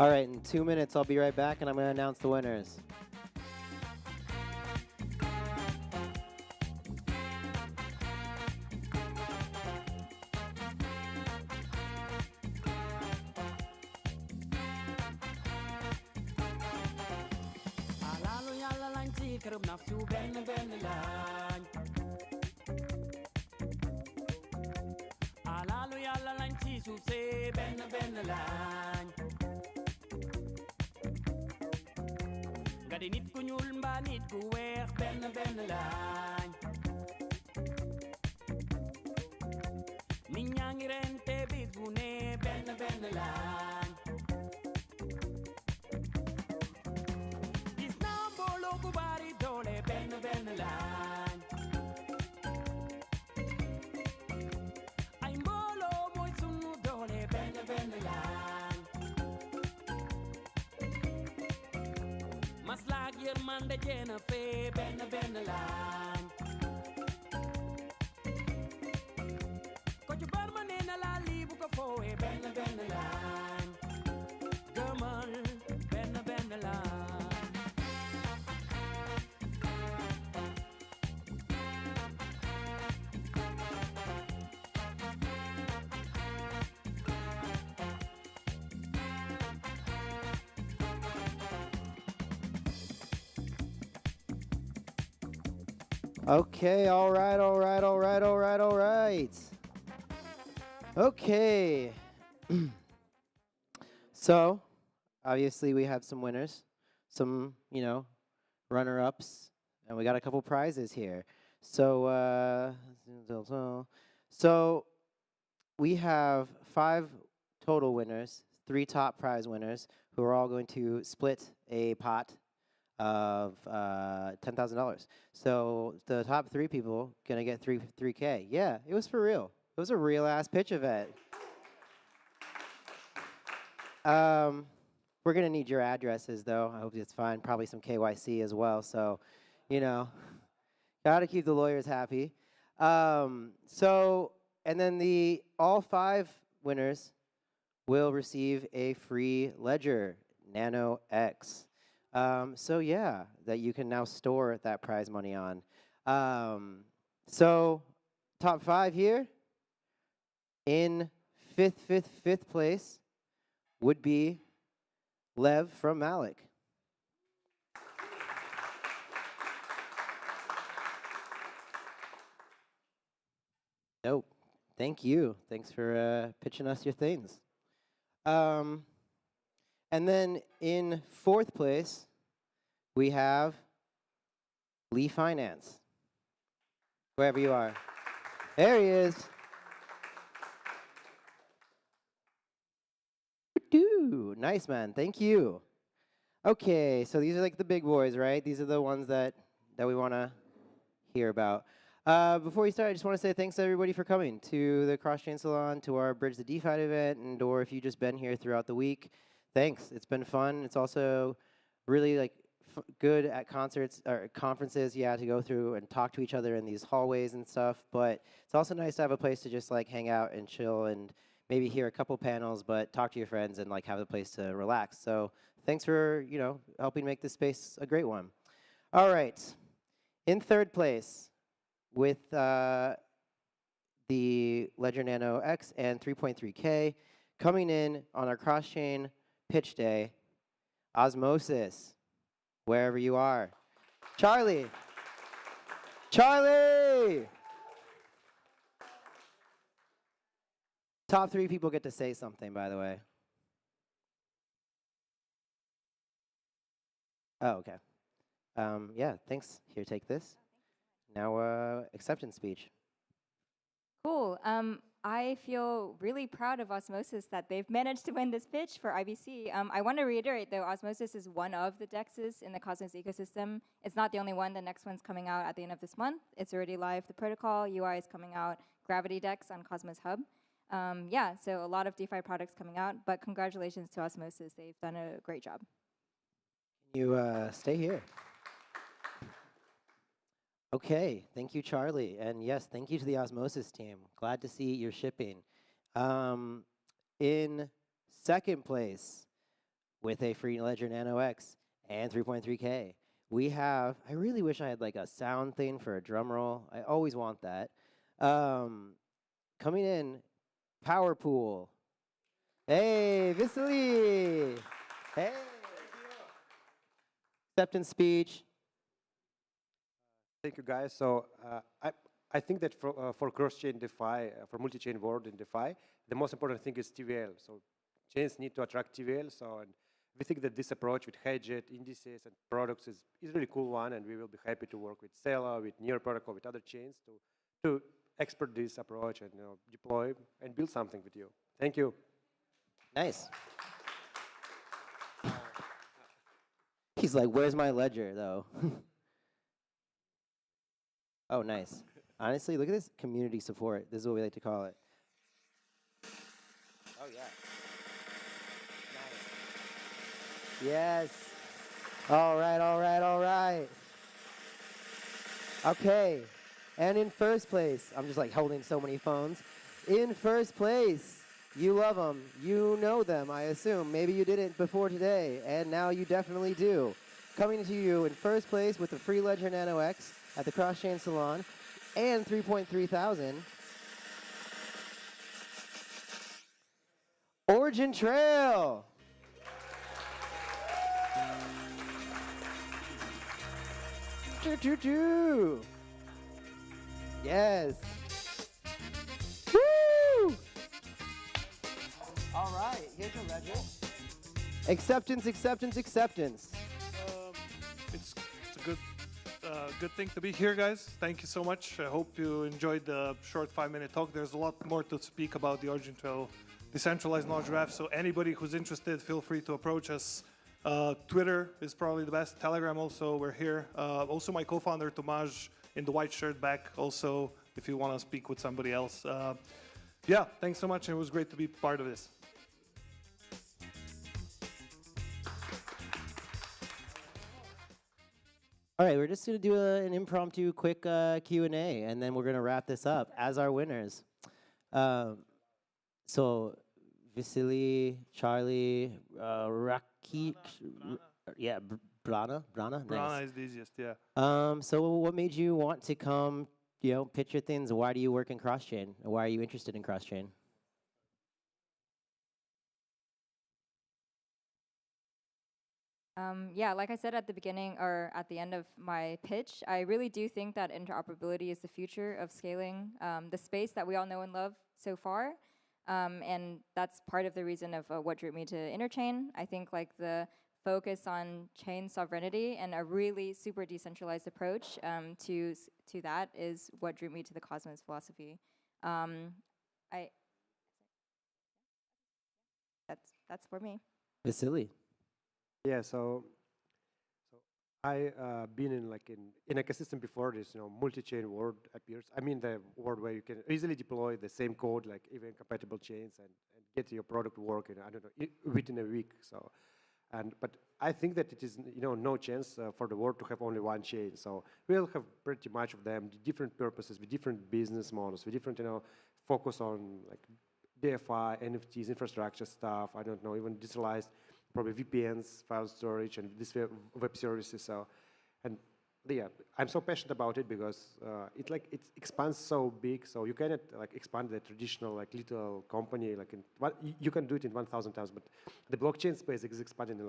All right, in 2 minutes, I'll be right back, and I'm going to announce the winners. Alalo yalla lanti karub nafsu ben ben lan. Alalo yalla lanti su se ben ben lan. Gadi nit ku ñuul mba nit ku weex ben ben lan. Nit ñaa ngi rente bis bu ne ben ben lan. Gis naa mbooloo bu bari doole ben ben lan. Ay mbooloo mooy sunu doole ben ben lan. Maslaak yërmande jeena fee ben ben lan. Ko ci bar ma nee na laa lii bu ko foowee ben ben lan. Gëmal ben ben lan. Okay, all right, all right, all right, all right, all right. Okay. So, obviously, we have some winners, some, runner-ups, and we got a couple prizes here. So, we have 5 total winners, 3 top prize winners, who are all going to split a pot of $10,000. So the top 3 people gonna get 3K. Yeah, it was for real. It was a real ass pitch event. We're gonna need your addresses though. I hope it's fine. Probably some KYC as well. So, gotta keep the lawyers happy. And then all 5 winners will receive a free ledger, Nano X. That you can now store that prize money on. Top 5 here. In fifth place would be Lev from Malik. Dope. Thank you. Thanks for pitching us your things. And then in 4th place, we have Lee Finance. Wherever you are. There he is. Nice, man. Thank you. Okay, so these are like the big boys, right? These are the ones that we want to hear about. Before we start, I just want to say thanks to everybody for coming to the Crosschain Salon, to our Bridge the DeFi event, or if you've just been here throughout the week. Thanks. It's been fun. It's also really good at concerts or conferences, to go through and talk to each other in these hallways and stuff. But it's also nice to have a place to just hang out and chill and maybe hear a couple panels, but talk to your friends and have a place to relax. So thanks for helping make this space a great one. All right, in 3rd place with the Ledger Nano X and 3.3K, coming in on our Crosschain Pitch Day, Osmosis, wherever you are. Charlie! Charlie! Top 3 people get to say something, by the way. Oh, okay. Thanks. Here, take this. Now, acceptance speech. Cool. I feel really proud of Osmosis that they've managed to win this pitch for IBC. I want to reiterate, though, Osmosis is one of the DEXs in the Cosmos ecosystem. It's not the only one. The next one's coming out at the end of this month. It's already live. The protocol UI is coming out. Gravity DEX on Cosmos Hub. So a lot of DeFi products coming out. But congratulations to Osmosis. They've done a great job. You stay here. Okay, thank you, Charlie. And yes, thank you to the Osmosis team. Glad to see you're shipping. In 2nd place, with a free ledger Nano X and 3.3K. We have, I really wish I had like a sound thing for a drum roll. I always want that. Coming in, Power Pool. Hey, Vasily. Hey. Acceptance speech. Thank you, guys. So I think that for cross-chain DeFi, for multi-chain world in DeFi, the most important thing is TVL. So chains need to attract TVL. So and we think that this approach with Hedget, indices, and products is a really cool one, and we will be happy to work with Celo, with Near Protocol, with other chains to expert this approach and deploy and build something with you. Thank you. Nice. He's like, where's my ledger, though? Oh, nice. Honestly, look at this community support. This is what we like to call it. Oh, yeah. Nice. Yes. All right, all right, all right. Okay. And in first place, I'm just like holding so many phones. In first place, you love them. You know them, I assume. Maybe you didn't before today, and now you definitely do. Coming to you in first place with the free Ledger Nano X at the Crosschain Salon and 3.3 thousand. Origin Trail. Choo-choo-choo. Yes. Woo! All right, here's your ledger. Acceptance, acceptance, acceptance. It's a good thing to be here, guys. Thank you so much. I hope you enjoyed the short 5-minute talk. There's a lot more to speak about the Origin Trail decentralized knowledge graph. So anybody who's interested, feel free to approach us. Twitter is probably the best. Telegram also, we're here. Also my co-founder Tomasz in the white shirt back also, if you want to speak with somebody else. Yeah, thanks so much. It was great to be part of this. All right, we're just going to do an impromptu quick Q&A, and then we're going to wrap this up as our winners. So, Vasily, Charlie, Raki, yeah, Brana? Brana Nice. is the easiest, yeah. So what made you want to come, pitch your things? Why do you work in Crosschain? Why are you interested in Crosschain? Yeah, like I said at the beginning or at the end of my pitch, I really do think that interoperability is the future of scaling the space that we all know and love so far. And that's part of the reason of what drew me to Interchain. I think like the focus on chain sovereignty and a really super decentralized approach to that is what drew me to the Cosmos philosophy. That's for me. Vasily. Yeah, so I been in ecosystem before this multi-chain world appears. I mean the world where you can easily deploy the same code, like even compatible chains, and get your product working. I don't know, within a week. So, but I think that it is no chance for the world to have only one chain. So we'll have pretty much of them, different purposes with different business models, with different focus on like DeFi, NFTs, infrastructure stuff. I don't know, even decentralized. Probably VPNs, file storage, and this web services. So, and yeah, I'm so passionate about it because it expands so big. So you cannot expand the traditional little company you can do it in 1,000 times, but the blockchain space is expanding in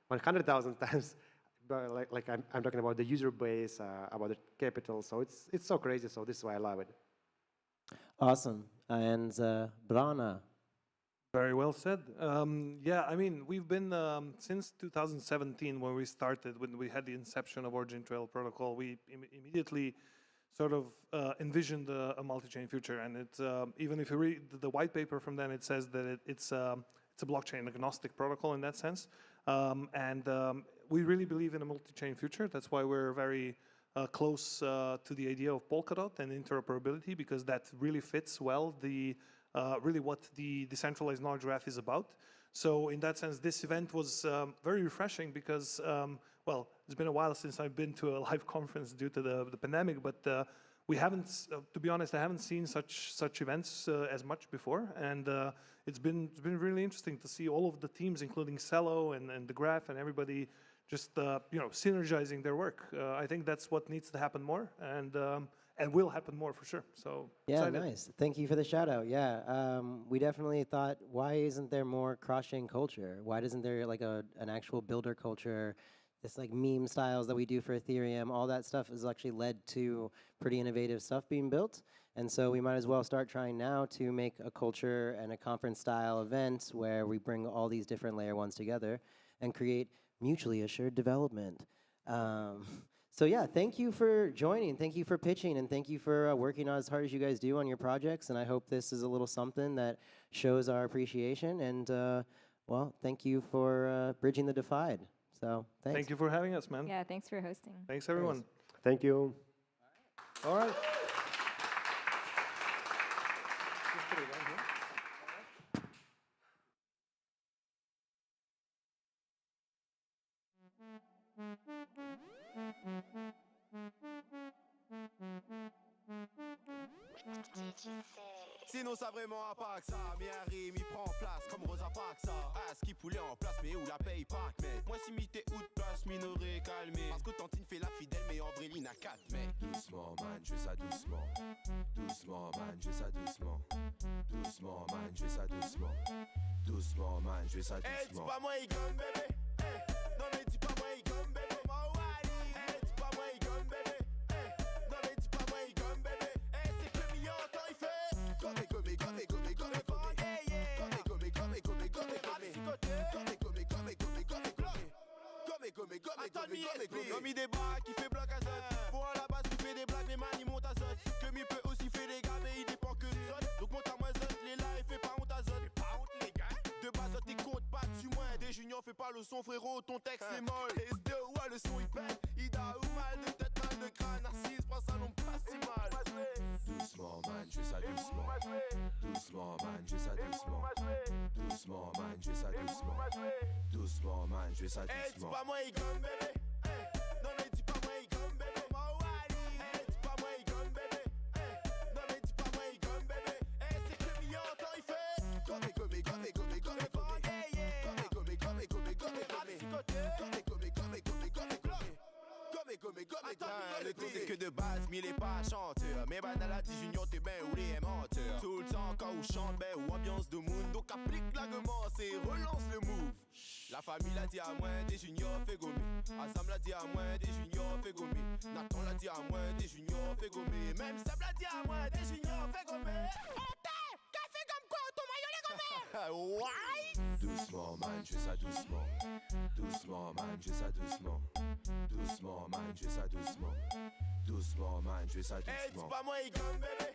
100,000 times. But I'm talking about the user base, about the capital. So it's so crazy. So this is why I love it. Awesome. And Brana. Very well said. Yeah, I mean, we've been, since 2017 when we started, when we had the inception of Origin Trail Protocol, we immediately sort of envisioned a multi-chain future. And it's, even if you read the white paper from then, it says that it's a blockchain agnostic protocol in that sense. We really believe in a multi-chain future. That's why we're very close to the idea of Polkadot and interoperability, because that really fits well really what the decentralized knowledge graph is about. So in that sense, this event was very refreshing because, well, it's been a while since I've been to a live conference due to the pandemic, but we haven't, to be honest, I haven't seen such events as much before, and it's been really interesting to see all of the teams, including Celo and the Graph and everybody, just synergizing their work. I think that's what needs to happen more, and will happen more for sure. So yeah, excited. nice. Thank you for the shout out. Yeah, we definitely thought, why isn't there more cross-chain culture? Why isn't there like an actual builder culture? This like meme styles that we do for Ethereum, all that stuff has actually led to pretty innovative stuff being built. And so we might as well start trying now to make a culture and a conference style event where we bring all these different layer ones together and create mutually assured development. So yeah, thank you for joining, thank you for pitching, and thank you for working as hard as you guys do on your projects. And I hope this is a little something that shows our appreciation. And well, thank you for bridging the divide. So thanks. Thank you for having us, man. Yeah, thanks for hosting. Thanks, everyone. Thank you. All right. Sinon ça vraiment pas que ça, mais un rime il prend place comme Rosa Parks ça. Ah, ce qui poulet en place, mais où la paye Park, mec. Moi si m'ité ou de place, minoré, calmé. Parce que Tantine fait la fidèle, mais en vrai l'ina 4, mec. Doucement, man, je fais ça doucement. Doucement, man, je fais ça doucement. Doucement, man, je fais ça doucement. Doucement, man, je fais ça doucement. Dis pas moi, il gomme, bébé. Non, mais dis pas moi, il gomme, bébé. Dis pas moi, il gomme, bébé. Non, mais dis pas moi, il gomme, bébé. C'est que le million quand il fait. Comme il débat qui fait bloc à zone. Pour à la base qui fait des blagues, les mains ils montent à zone. Que mi peut aussi faire des gars, mais il dépend que de zone. Donc monte à moi zone, les là il fait pas honte à zone. Pas honte les gars. De base t'es compte pas dessus moins. Des juniors fais pas le son frérot, ton texte est molle. S2 ouais le son il pète. Ida ou mal de tête, mal de crâne. Narcisse, prends ça non pas si mal. Doucement man, je fais ça doucement. Doucement man, je fais ça doucement. Doucement man, je fais ça doucement. Doucement man, je fais ça doucement. Dis pas moi il gomme bébé. Non mais dis pas moi il gomme bébé. Dis pas moi il gomme bébé. Non mais dis pas moi il gomme bébé. C'est que le million quand il fait. Gomme. Le tout c'est que de base, mais il est pas chanteur. Mais bah dans la 10 junior t'es ben ou les menteur. Tout le temps quand on chante ben ou ambiance de moon. Donc applique l'argument, c'est relance le move. La famille l'a dit à moi, des juniors fait gommer. Azam l'a dit à moi, des juniors fait gommer. Nathan l'a dit à moi, des juniors fait gommer. Même Seb l'a dit à moi, des juniors fait gommer. Qu'a fait comme quoi ton maillot les gommer? Why? Doucement man, je fais ça doucement. Doucement man, je fais ça doucement. Doucement man, je fais ça doucement. Doucement man, je fais ça doucement. Dis pas moi il gomme bébé.